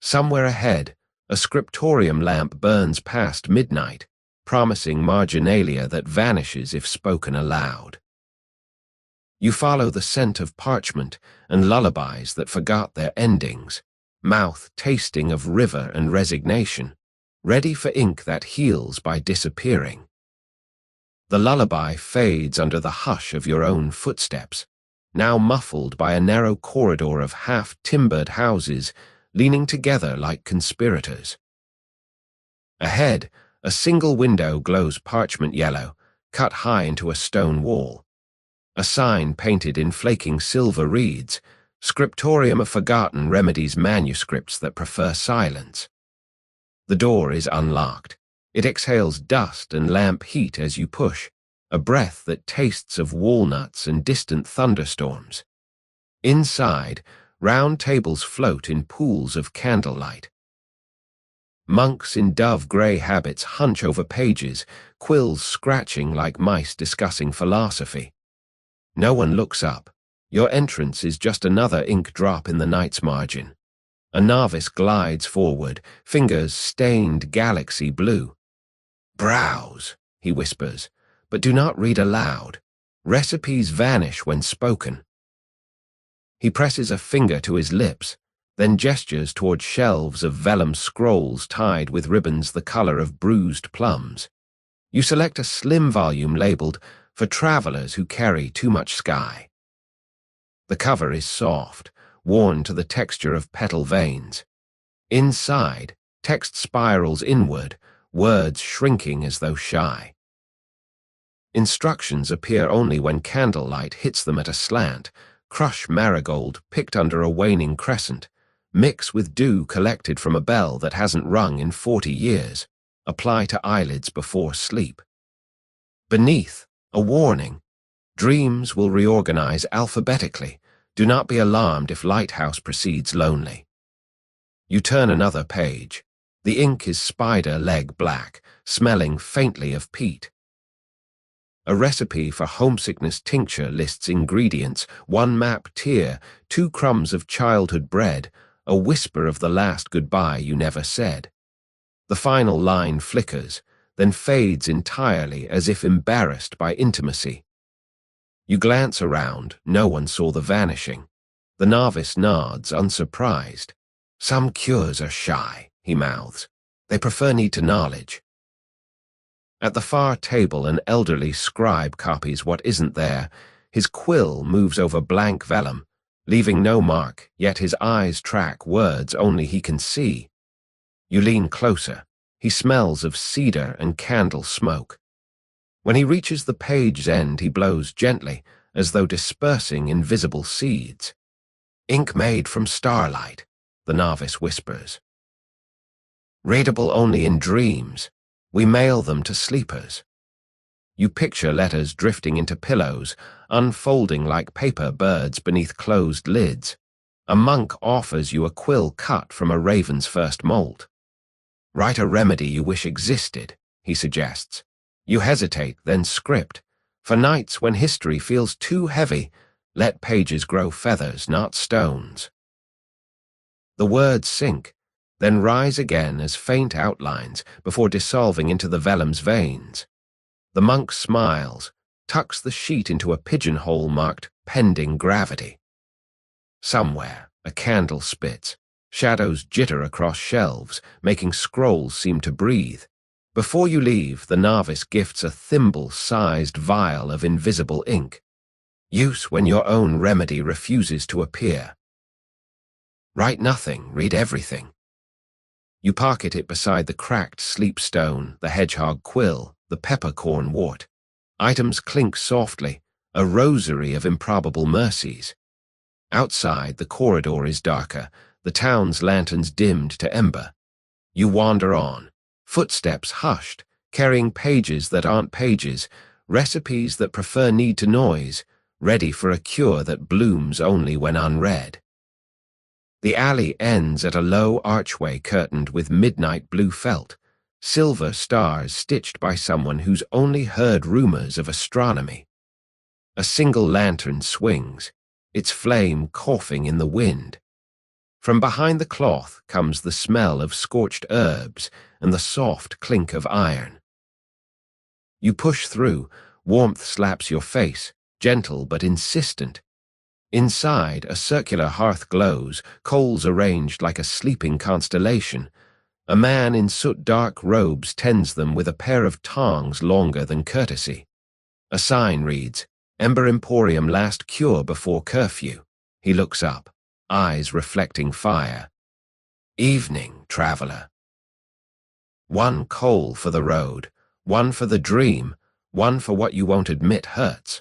Somewhere ahead, a scriptorium lamp burns past midnight, promising marginalia that vanishes if spoken aloud. You follow the scent of parchment and lullabies that forgot their endings, mouth tasting of river and resignation, ready for ink that heals by disappearing. The lullaby fades under the hush of your own footsteps, now muffled by a narrow corridor of half-timbered houses leaning together like conspirators. Ahead, a single window glows parchment yellow, cut high into a stone wall. A sign painted in flaking silver reads, "Scriptorium of Forgotten Remedies Manuscripts that Prefer Silence." The door is unlocked. It exhales dust and lamp heat as you push, a breath that tastes of walnuts and distant thunderstorms. Inside, round tables float in pools of candlelight. Monks in dove-grey habits hunch over pages, quills scratching like mice discussing philosophy. No one looks up. Your entrance is just another ink drop in the night's margin. A novice glides forward, fingers stained galaxy blue. "Browse," he whispers, "but do not read aloud. Recipes vanish when spoken." He presses a finger to his lips, then gestures toward shelves of vellum scrolls tied with ribbons the color of bruised plums. You select a slim volume labeled "For Travelers Who Carry Too Much Sky." The cover is soft, worn to the texture of petal veins. Inside, text spirals inward, words shrinking as though shy. Instructions appear only when candlelight hits them at a slant. Crush marigold picked under a waning crescent. Mix with dew collected from a bell that hasn't rung in 40 years. Apply to eyelids before sleep. Beneath, a warning. Dreams will reorganize alphabetically. Do not be alarmed if Lighthouse proceeds lonely. You turn another page. The ink is spider leg black, smelling faintly of peat. A recipe for homesickness tincture lists ingredients: 1 map tear, 2 crumbs of childhood bread, a whisper of the last goodbye you never said. The final line flickers, then fades entirely as if embarrassed by intimacy. You glance around, no one saw the vanishing. The novice nods, unsurprised. "Some cures are shy," he mouths. "They prefer need to knowledge." At the far table, an elderly scribe copies what isn't there. His quill moves over blank vellum, leaving no mark, yet his eyes track words only he can see. You lean closer. He smells of cedar and candle smoke. When he reaches the page's end, he blows gently, as though dispersing invisible seeds. "Ink made from starlight," the novice whispers. "Readable only in dreams. We mail them to sleepers." You picture letters drifting into pillows, unfolding like paper birds beneath closed lids. A monk offers you a quill cut from a raven's first molt. "Write a remedy you wish existed," he suggests. You hesitate, then script. "For nights when history feels too heavy, let pages grow feathers, not stones." The words sink, then rise again as faint outlines before dissolving into the vellum's veins. The monk smiles, tucks the sheet into a pigeonhole marked "Pending Gravity." Somewhere, a candle spits. Shadows jitter across shelves, making scrolls seem to breathe. Before you leave, the novice gifts a thimble-sized vial of invisible ink. Use when your own remedy refuses to appear. Write nothing, read everything. You pocket it beside the cracked sleepstone, the hedgehog quill, the peppercorn wart. Items clink softly, a rosary of improbable mercies. Outside, the corridor is darker, the town's lanterns dimmed to ember. You wander on, footsteps hushed, carrying pages that aren't pages, recipes that prefer need to noise, ready for a cure that blooms only when unread. The alley ends at a low archway curtained with midnight blue felt, silver stars stitched by someone who's only heard rumors of astronomy. A single lantern swings, its flame coughing in the wind. From behind the cloth comes the smell of scorched herbs and the soft clink of iron. You push through, warmth slaps your face, gentle but insistent. Inside, a circular hearth glows, coals arranged like a sleeping constellation. A man in soot-dark robes tends them with a pair of tongs longer than courtesy. A sign reads, "Ember Emporium last cure before curfew." He looks up, eyes reflecting fire. "Evening, traveler." 1 coal for the road, 1 for the dream, 1 for what you won't admit hurts.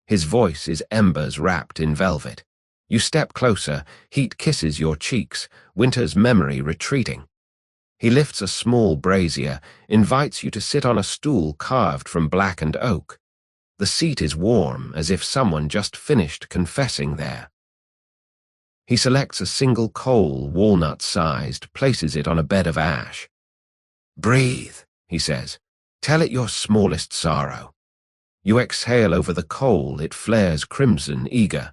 His voice is embers wrapped in velvet. You step closer, heat kisses your cheeks, winter's memory retreating. He lifts a small brazier, invites you to sit on a stool carved from blackened oak. The seat is warm, as if someone just finished confessing there. He selects a single coal, walnut-sized, places it on a bed of ash. "Breathe," he says. "Tell it your smallest sorrow." You exhale over the coal, it flares crimson, eager.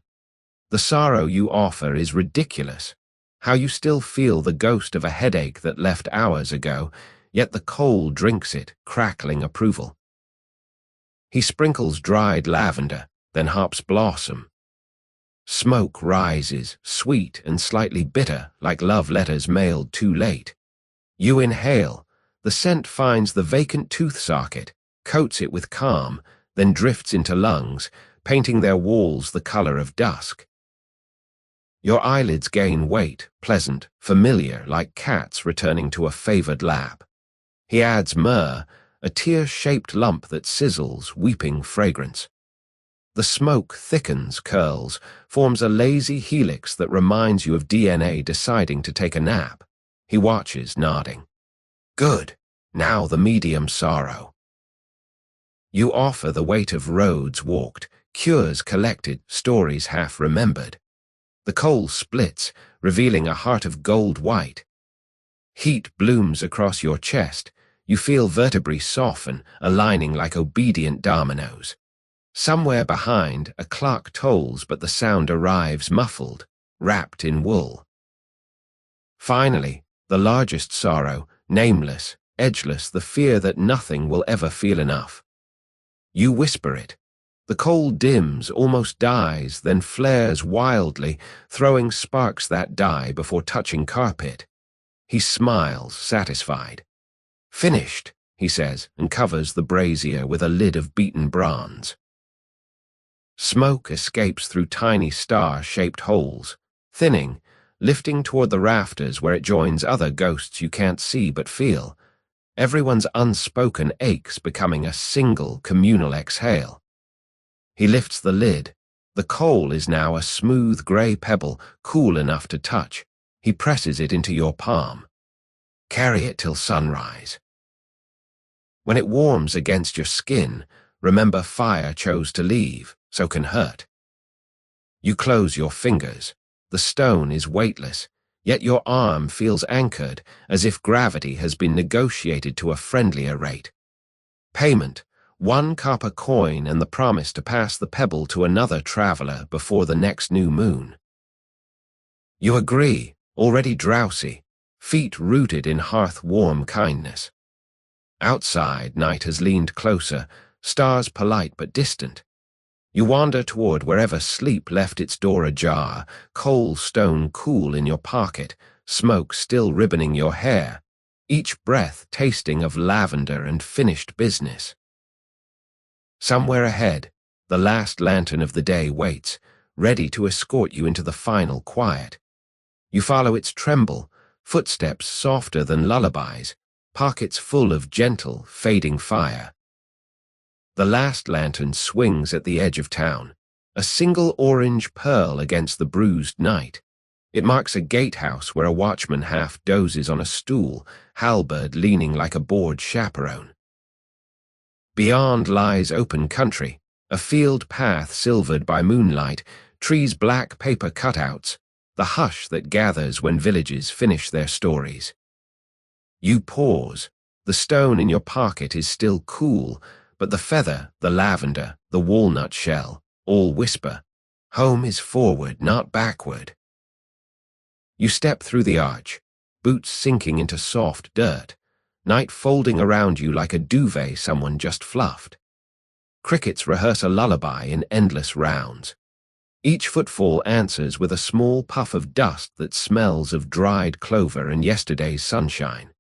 The sorrow you offer is ridiculous. How you still feel the ghost of a headache that left hours ago, yet the coal drinks it, crackling approval. He sprinkles dried lavender, then hops blossom. Smoke rises, sweet and slightly bitter, like love letters mailed too late. You inhale. The scent finds the vacant tooth socket, coats it with calm, then drifts into lungs, painting their walls the color of dusk. Your eyelids gain weight, pleasant, familiar, like cats returning to a favored lap. He adds myrrh, a tear-shaped lump that sizzles, weeping fragrance. The smoke thickens, curls, forms a lazy helix that reminds you of DNA deciding to take a nap. He watches, nodding. Good. Now the medium sorrow. You offer the weight of roads walked, cures collected, stories half remembered. The coal splits, revealing a heart of gold white. Heat blooms across your chest. You feel vertebrae soften, aligning like obedient dominoes. Somewhere behind, a clock tolls, but the sound arrives muffled, wrapped in wool. Finally, the largest sorrow, nameless, edgeless, the fear that nothing will ever feel enough. You whisper it. The coal dims, almost dies, then flares wildly, throwing sparks that die before touching carpet. He smiles, satisfied. Finished, he says, and covers the brazier with a lid of beaten bronze. Smoke escapes through tiny star-shaped holes, thinning, lifting toward the rafters where it joins other ghosts you can't see but feel. Everyone's unspoken aches becoming a single communal exhale. He lifts the lid. The coal is now a smooth gray pebble, cool enough to touch. He presses it into your palm. Carry it till sunrise. When it warms against your skin, remember fire chose to leave, so can hurt. You close your fingers. The stone is weightless, yet your arm feels anchored, as if gravity has been negotiated to a friendlier rate. Payment, 1 copper coin and the promise to pass the pebble to another traveler before the next new moon. You agree, already drowsy, feet rooted in hearth-warm kindness. Outside, night has leaned closer, stars polite but distant. You wander toward wherever sleep left its door ajar, coal stone cool in your pocket, smoke still ribboning your hair, each breath tasting of lavender and finished business. Somewhere ahead, the last lantern of the day waits, ready to escort you into the final quiet. You follow its tremble, footsteps softer than lullabies, pockets full of gentle, fading fire. The last lantern swings at the edge of town, a single orange pearl against the bruised night. It marks a gatehouse where a watchman half dozes on a stool, halberd leaning like a bored chaperone. Beyond lies open country, a field path silvered by moonlight, trees black paper cutouts, the hush that gathers when villages finish their stories. You pause. The stone in your pocket is still cool, but the feather, the lavender, the walnut shell, all whisper, home is forward, not backward. You step through the arch, boots sinking into soft dirt, night folding around you like a duvet someone just fluffed. Crickets rehearse a lullaby in endless rounds. Each footfall answers with a small puff of dust that smells of dried clover and yesterday's sunshine.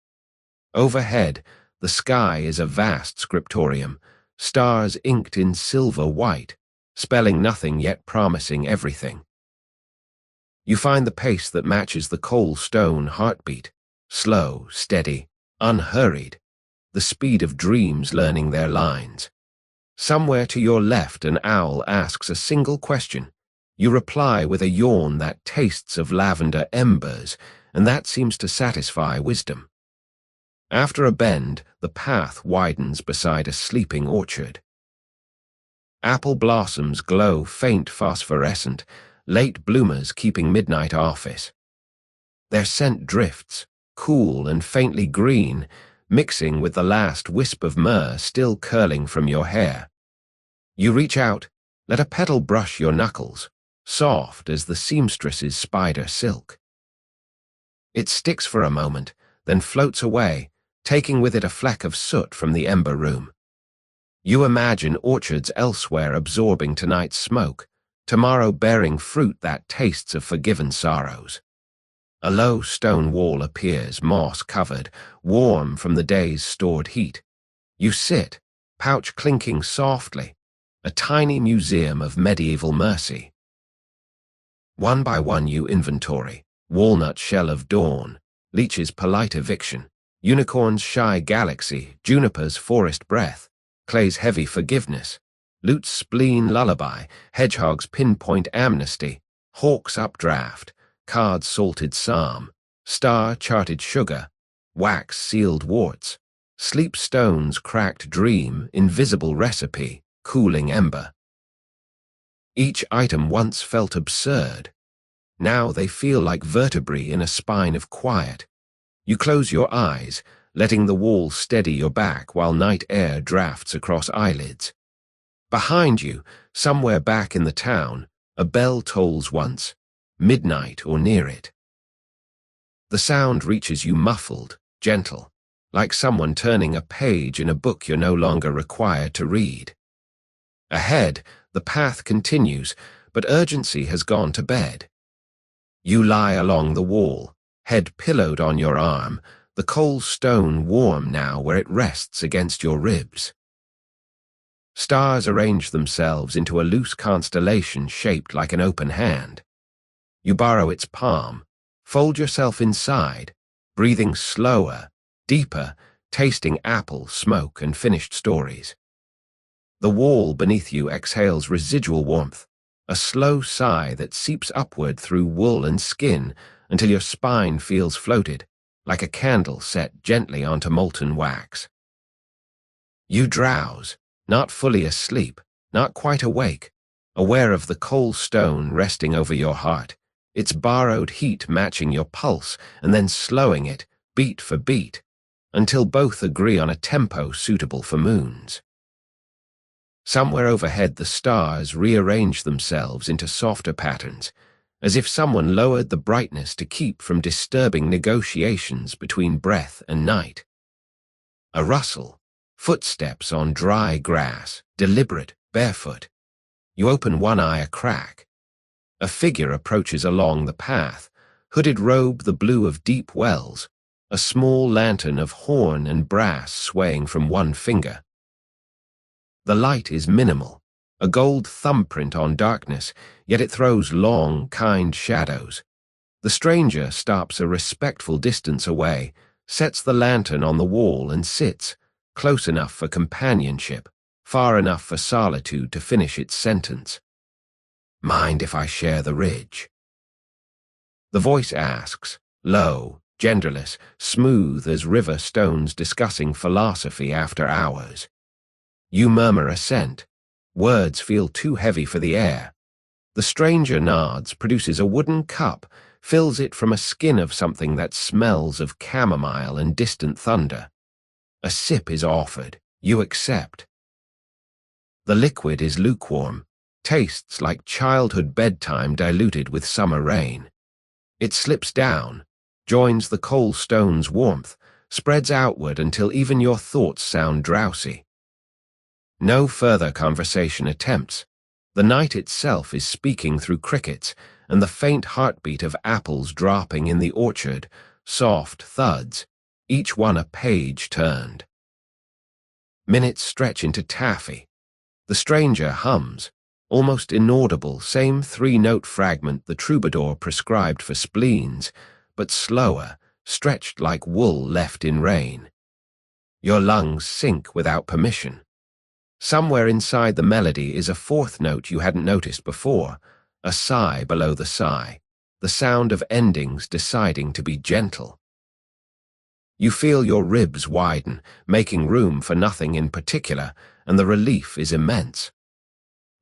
Overhead, the sky is a vast scriptorium, stars inked in silver white, spelling nothing yet promising everything. You find the pace that matches the coal stone heartbeat, slow, steady, unhurried, the speed of dreams learning their lines. Somewhere to your left, an owl asks a single question. You reply with a yawn that tastes of lavender embers, and that seems to satisfy wisdom. After a bend, the path widens beside a sleeping orchard. Apple blossoms glow faint phosphorescent, late bloomers keeping midnight office. Their scent drifts, cool and faintly green, mixing with the last wisp of myrrh still curling from your hair. You reach out, let a petal brush your knuckles, soft as the seamstress's spider silk. It sticks for a moment, then floats away, taking with it a fleck of soot from the ember room. You imagine orchards elsewhere absorbing tonight's smoke, tomorrow bearing fruit that tastes of forgiven sorrows. A low stone wall appears, moss-covered, warm from the day's stored heat. You sit, pouch clinking softly, a tiny museum of medieval mercy. One by one you inventory: walnut shell of dawn, leech's polite eviction, unicorn's shy galaxy, juniper's forest breath, clay's heavy forgiveness, lute's spleen lullaby, hedgehog's pinpoint amnesty, hawk's updraft, card's salted psalm, star charted sugar, wax sealed warts, sleep stone's cracked dream, invisible recipe, cooling ember. Each item once felt absurd. Now they feel like vertebrae in a spine of quiet. You close your eyes, letting the wall steady your back while night air drafts across eyelids. Behind you, somewhere back in the town, a bell tolls once, midnight or near it. The sound reaches you muffled, gentle, like someone turning a page in a book you're no longer required to read. Ahead, the path continues, but urgency has gone to bed. You lie along the wall, head pillowed on your arm, the cold stone warm now where it rests against your ribs. Stars arrange themselves into a loose constellation shaped like an open hand. You borrow its palm, fold yourself inside, breathing slower, deeper, tasting apple, smoke, and finished stories. The wall beneath you exhales residual warmth, a slow sigh that seeps upward through wool and skin until your spine feels floated, like a candle set gently onto molten wax. You drowse, not fully asleep, not quite awake, aware of the cold stone resting over your heart, its borrowed heat matching your pulse and then slowing it, beat for beat, until both agree on a tempo suitable for moons. Somewhere overhead the stars rearrange themselves into softer patterns, as if someone lowered the brightness to keep from disturbing negotiations between breath and night. A rustle, footsteps on dry grass, deliberate, barefoot. You open one eye a crack. A figure approaches along the path, hooded robe the blue of deep wells, a small lantern of horn and brass swaying from one finger. The light is minimal, a gold thumbprint on darkness, yet it throws long, kind shadows. The stranger stops a respectful distance away, sets the lantern on the wall and sits, close enough for companionship, far enough for solitude to finish its sentence. Mind if I share the ridge? The voice asks, low, genderless, smooth as river stones discussing philosophy after hours. You murmur assent. Words feel too heavy for the air. The stranger nods, produces a wooden cup, fills it from a skin of something that smells of chamomile and distant thunder. A sip is offered. You accept. The liquid is lukewarm, tastes like childhood bedtime diluted with summer rain. It slips down, joins the cold stone's warmth, spreads outward until even your thoughts sound drowsy. No further conversation attempts. The night itself is speaking through crickets, and the faint heartbeat of apples dropping in the orchard, soft thuds, each one a page turned. Minutes stretch into taffy. The stranger hums, almost inaudible, same three-note fragment the troubadour prescribed for spleens, but slower, stretched like wool left in rain. Your lungs sink without permission. Somewhere inside the melody is a fourth note you hadn't noticed before, a sigh below the sigh, the sound of endings deciding to be gentle. You feel your ribs widen, making room for nothing in particular, and the relief is immense.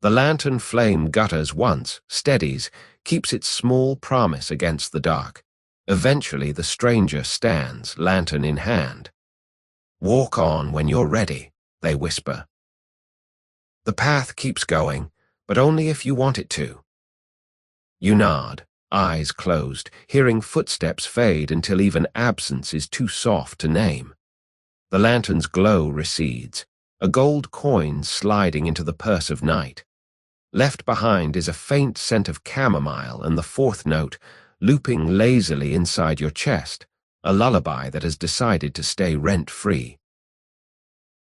The lantern flame gutters once, steadies, keeps its small promise against the dark. Eventually the stranger stands, lantern in hand. Walk on when you're ready, they whisper. The path keeps going, but only if you want it to. You nod, eyes closed, hearing footsteps fade until even absence is too soft to name. The lantern's glow recedes, a gold coin sliding into the purse of night. Left behind is a faint scent of chamomile and the fourth note, looping lazily inside your chest, a lullaby that has decided to stay rent-free.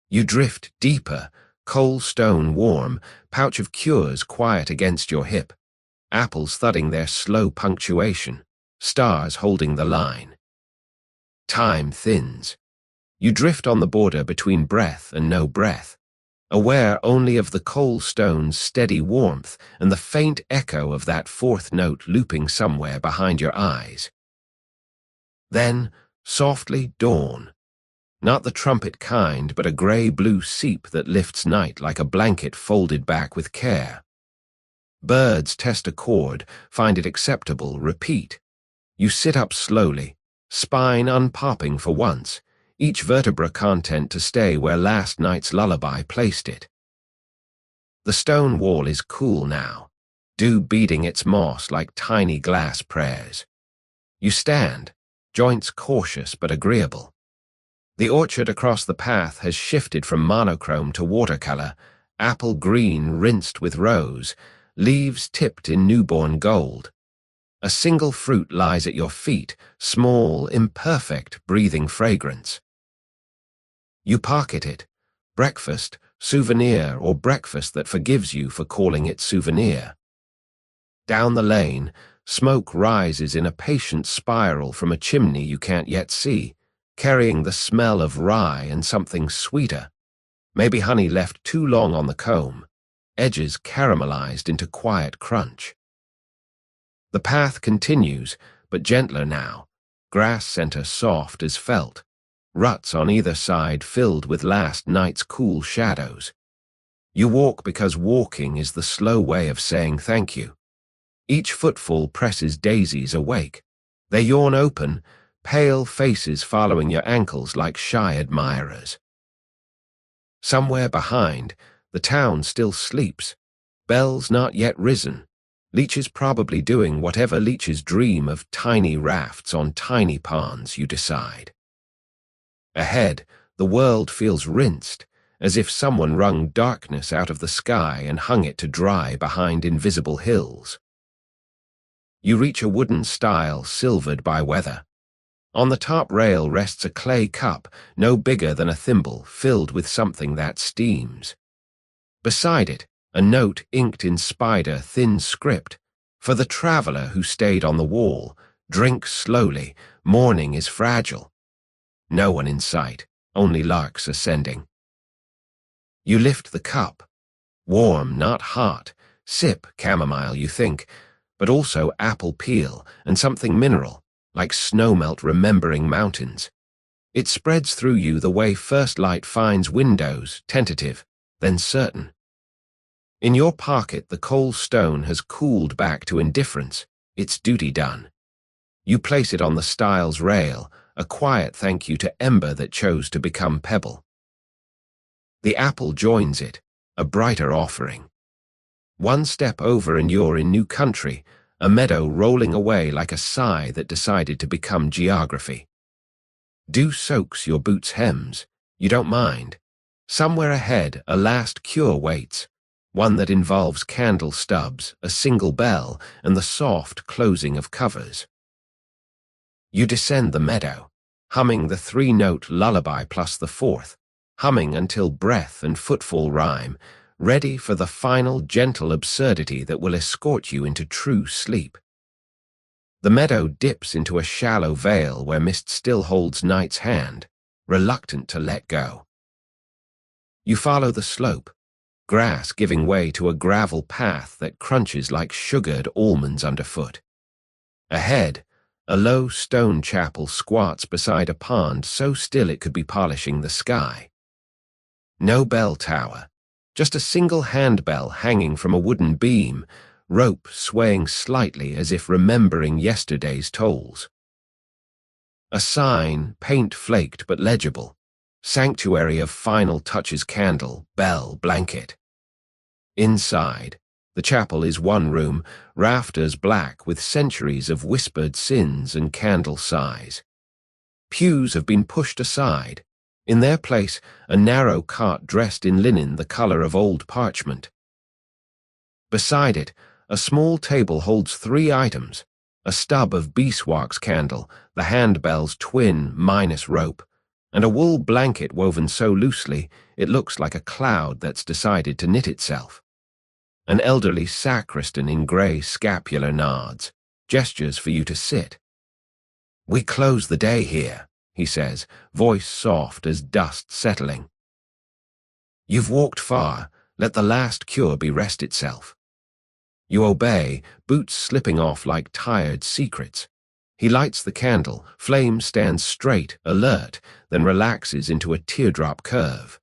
You drift deeper, coal stone warm, pouch of cures quiet against your hip, apples thudding their slow punctuation, stars holding the line. Time thins. You drift on the border between breath and no breath, aware only of the coal stone's steady warmth and the faint echo of that fourth note looping somewhere behind your eyes. Then, softly, dawn. Not the trumpet kind, but a grey-blue seep that lifts night like a blanket folded back with care. Birds test a chord, find it acceptable, repeat. You sit up slowly, spine unpopping for once, each vertebra content to stay where last night's lullaby placed it. The stone wall is cool now, dew beading its moss like tiny glass prayers. You stand, joints cautious but agreeable. The orchard across the path has shifted from monochrome to watercolor, apple green rinsed with rose, leaves tipped in newborn gold. A single fruit lies at your feet, small, imperfect, breathing fragrance. You pocket it, breakfast, souvenir, or breakfast that forgives you for calling it souvenir. Down the lane, smoke rises in a patient spiral from a chimney you can't yet see, carrying the smell of rye and something sweeter, maybe honey left too long on the comb, edges caramelized into quiet crunch. The path continues, but gentler now, grass center soft as felt, ruts on either side filled with last night's cool shadows. You walk because walking is the slow way of saying thank you. Each footfall presses daisies awake. They yawn open, pale faces following your ankles like shy admirers. Somewhere behind, the town still sleeps, bells not yet risen, leeches probably doing whatever leeches dream of, tiny rafts on tiny ponds, you decide. Ahead, the world feels rinsed, as if someone wrung darkness out of the sky and hung it to dry behind invisible hills. You reach a wooden stile silvered by weather. On the top rail rests a clay cup, no bigger than a thimble, filled with something that steams. Beside it, a note inked in spider-thin script. For the traveler who stayed on the wall, drink slowly, morning is fragile. No one in sight, only larks ascending. You lift the cup. Warm, not hot. Sip chamomile, you think, but also apple peel and something mineral, like snowmelt remembering mountains. It spreads through you the way first light finds windows, tentative, then certain. In your pocket, the cold stone has cooled back to indifference, its duty done. You place it on the stile's rail, a quiet thank you to ember that chose to become pebble. The apple joins it, a brighter offering. One step over and you're in new country, a meadow rolling away like a sigh that decided to become geography. Dew soaks your boots' hems. You don't mind. Somewhere ahead, a last cure waits, one that involves candle stubs, a single bell, and the soft closing of covers. You descend the meadow, humming the three-note lullaby plus the fourth, humming until breath and footfall rhyme, ready for the final gentle absurdity that will escort you into true sleep. The meadow dips into a shallow vale where mist still holds night's hand, reluctant to let go. You follow the slope, grass giving way to a gravel path that crunches like sugared almonds underfoot. Ahead, a low stone chapel squats beside a pond so still it could be polishing the sky. No bell tower, just a single handbell hanging from a wooden beam, rope swaying slightly as if remembering yesterday's tolls. A sign, paint flaked but legible, sanctuary of final touches candle, bell, blanket. Inside, the chapel is one room, rafters black with centuries of whispered sins and candle sighs. Pews have been pushed aside. In their place, a narrow cot dressed in linen the color of old parchment. Beside it, a small table holds 3 items: a stub of beeswax candle, the handbell's twin minus rope, and a wool blanket woven so loosely it looks like a cloud that's decided to knit itself. An elderly sacristan in grey scapular nods, gestures for you to sit. "We close the day here," he says, voice soft as dust settling. "You've walked far, let the last cure be rest itself." You obey, boots slipping off like tired secrets. He lights the candle, flame stands straight, alert, then relaxes into a teardrop curve.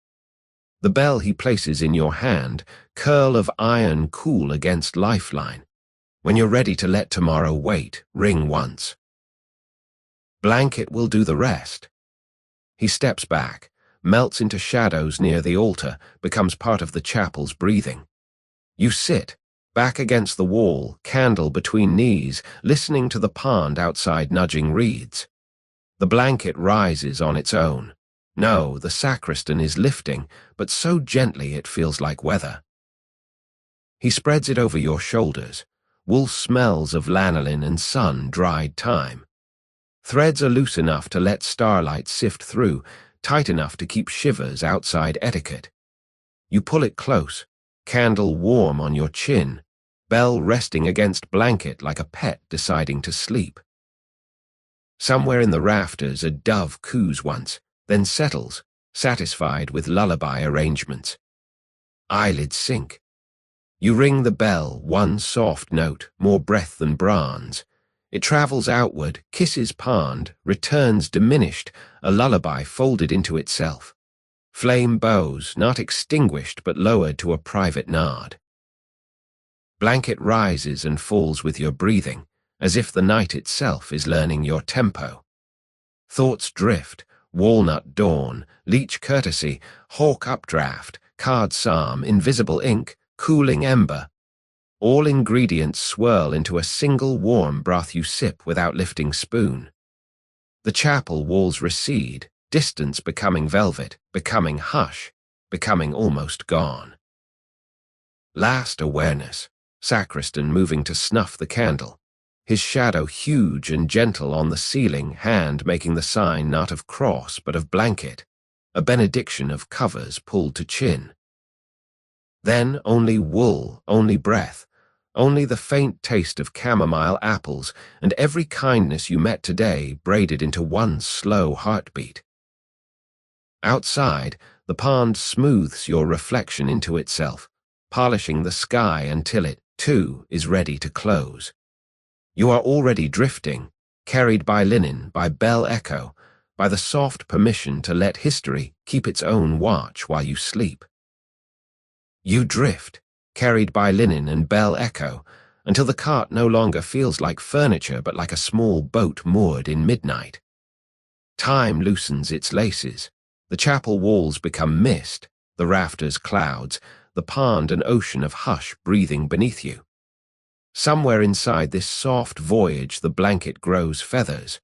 The bell he places in your hand, curl of iron cool against lifeline. When you're ready to let tomorrow wait, ring once. Blanket will do the rest. He steps back, melts into shadows near the altar, becomes part of the chapel's breathing. You sit, back against the wall, candle between knees, listening to the pond outside nudging reeds. The blanket rises on its own. No, the sacristan is lifting, but so gently it feels like weather. He spreads it over your shoulders. Wool smells of lanolin and sun-dried time. Threads are loose enough to let starlight sift through, tight enough to keep shivers outside etiquette. You pull it close, candle warm on your chin, bell resting against blanket like a pet deciding to sleep. Somewhere in the rafters a dove coos once, then settles, satisfied with lullaby arrangements. Eyelids sink. You ring the bell, one soft note, more breath than bronze. It travels outward, kisses pond, returns diminished, a lullaby folded into itself. Flame bows, not extinguished but lowered to a private nod. Blanket rises and falls with your breathing, as if the night itself is learning your tempo. Thoughts drift, walnut dawn, leech courtesy, hawk updraft, card psalm, invisible ink, cooling ember. All ingredients swirl into a single warm broth you sip without lifting spoon. The chapel walls recede, distance becoming velvet, becoming hush, becoming almost gone. Last awareness, sacristan moving to snuff the candle, his shadow huge and gentle on the ceiling, hand making the sign not of cross but of blanket, a benediction of covers pulled to chin. Then only wool, only breath, only the faint taste of chamomile apples and every kindness you met today braided into one slow heartbeat. Outside, the pond smooths your reflection into itself, polishing the sky until it, too, is ready to close. You are already drifting, carried by linen, by bell echo, by the soft permission to let history keep its own watch while you sleep. You drift, carried by linen and bell echo, until the cart no longer feels like furniture but like a small boat moored in midnight. Time loosens its laces. The chapel walls become mist, the rafters clouds, the pond an ocean of hush breathing beneath you. Somewhere inside this soft voyage the blanket grows feathers,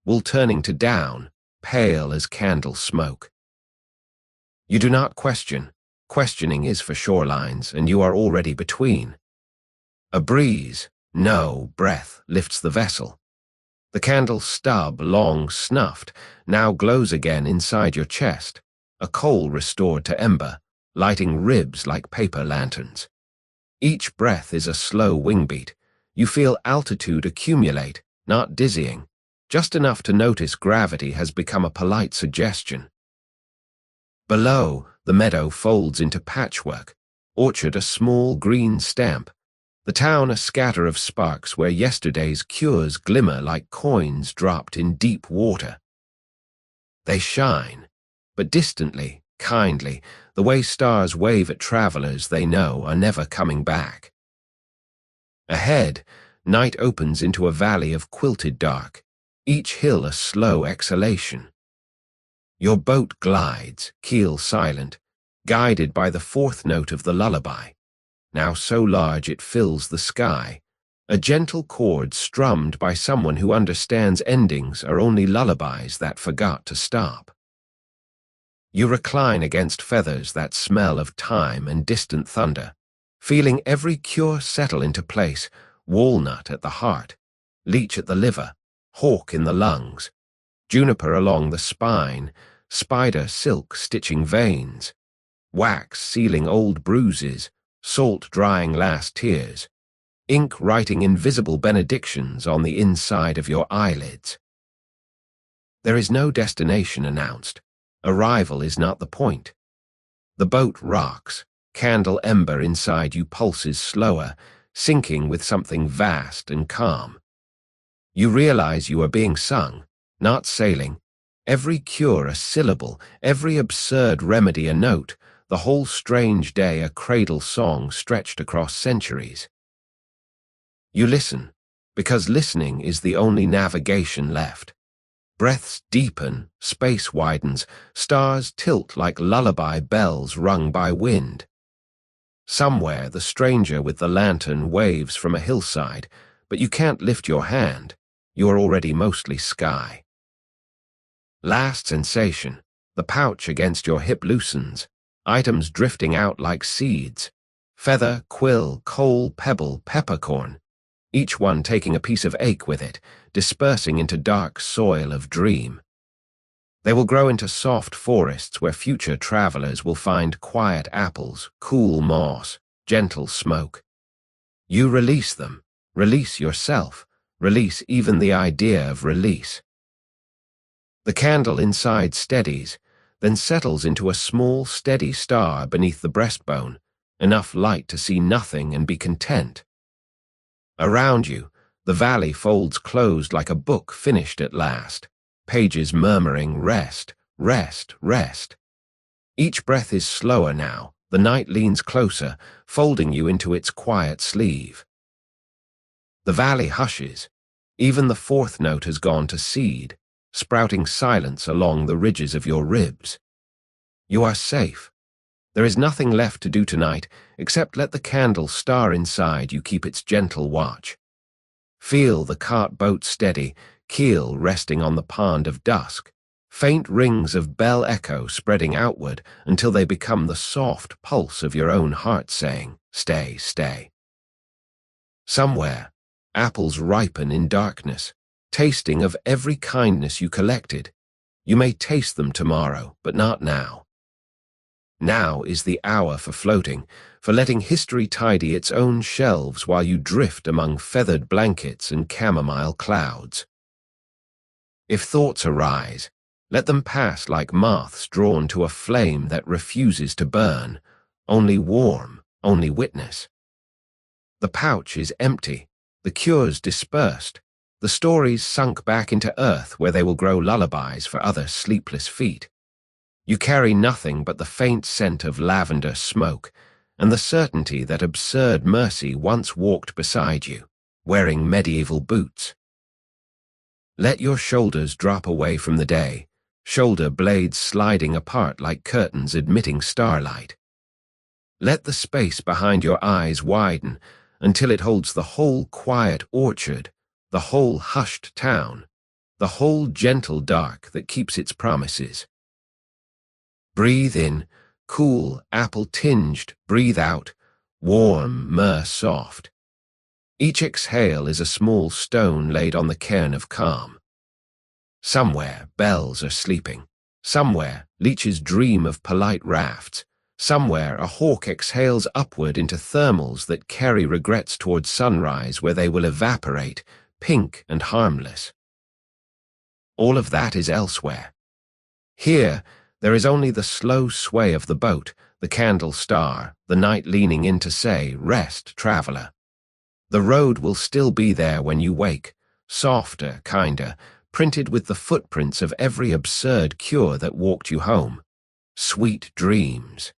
wool turning to down, pale as candle smoke. You do not question. Questioning is for shorelines, and you are already between. A breeze, no breath, lifts the vessel. The candle's stub, long snuffed, now glows again inside your chest, a coal restored to ember, lighting ribs like paper lanterns. Each breath is a slow wingbeat. You feel altitude accumulate, not dizzying, just enough to notice gravity has become a polite suggestion. Below, the meadow folds into patchwork, orchard a small green stamp, the town a scatter of sparks where yesterday's cures glimmer like coins dropped in deep water. They shine, but distantly, kindly, the way stars wave at travelers they know are never coming back. Ahead, night opens into a valley of quilted dark, each hill a slow exhalation. Your boat glides, keel silent, guided by the fourth note of the lullaby, now so large it fills the sky, a gentle chord strummed by someone who understands endings are only lullabies that forgot to stop. You recline against feathers that smell of time and distant thunder, feeling every cure settle into place, walnut at the heart, leech at the liver, hawk in the lungs, juniper along the spine, spider silk stitching veins, wax sealing old bruises, salt drying last tears, ink writing invisible benedictions on the inside of your eyelids. There is no destination announced. Arrival is not the point. The boat rocks, candle ember inside you pulses slower, sinking with something vast and calm. You realize you are being sung, not sailing. Every cure a syllable, every absurd remedy a note, the whole strange day a cradle song stretched across centuries. You listen, because listening is the only navigation left. Breaths deepen, space widens, stars tilt like lullaby bells rung by wind. Somewhere the stranger with the lantern waves from a hillside, but you can't lift your hand. You are already mostly sky. Last sensation, the pouch against your hip loosens, items drifting out like seeds. Feather, quill, coal, pebble, peppercorn, each one taking a piece of ache with it, dispersing into dark soil of dream. They will grow into soft forests where future travelers will find quiet apples, cool moss, gentle smoke. You release them, release yourself, release even the idea of release. The candle inside steadies, then settles into a small, steady star beneath the breastbone, enough light to see nothing and be content. Around you, the valley folds closed like a book finished at last, pages murmuring rest, rest, rest. Each breath is slower now, the night leans closer, folding you into its quiet sleeve. The valley hushes, even the fourth note has gone to seed, sprouting silence along the ridges of your ribs. You are safe. There is nothing left to do tonight except let the candle star inside you keep its gentle watch. Feel the cart boat steady, keel resting on the pond of dusk, faint rings of bell echo spreading outward until they become the soft pulse of your own heart saying, "Stay, stay." Somewhere, apples ripen in darkness, tasting of every kindness you collected. You may taste them tomorrow, but not now. Now is the hour for floating, for letting history tidy its own shelves while you drift among feathered blankets and chamomile clouds. If thoughts arise, let them pass like moths drawn to a flame that refuses to burn, only warm, only witness. The pouch is empty, the cures dispersed, the stories sunk back into earth where they will grow lullabies for other sleepless feet. You carry nothing but the faint scent of lavender smoke and the certainty that absurd mercy once walked beside you, wearing medieval boots. Let your shoulders drop away from the day, shoulder blades sliding apart like curtains admitting starlight. Let the space behind your eyes widen until it holds the whole quiet orchard, the whole hushed town, the whole gentle dark that keeps its promises. Breathe in, cool, apple-tinged, breathe out, warm, myrrh-soft. Each exhale is a small stone laid on the cairn of calm. Somewhere, bells are sleeping. Somewhere, leeches dream of polite rafts. Somewhere, a hawk exhales upward into thermals that carry regrets towards sunrise where they will evaporate, pink and harmless. All of that is elsewhere. Here, there is only the slow sway of the boat, the candle star, the night leaning in to say, "Rest, traveler." The road will still be there when you wake, softer, kinder, printed with the footprints of every absurd cure that walked you home. Sweet dreams.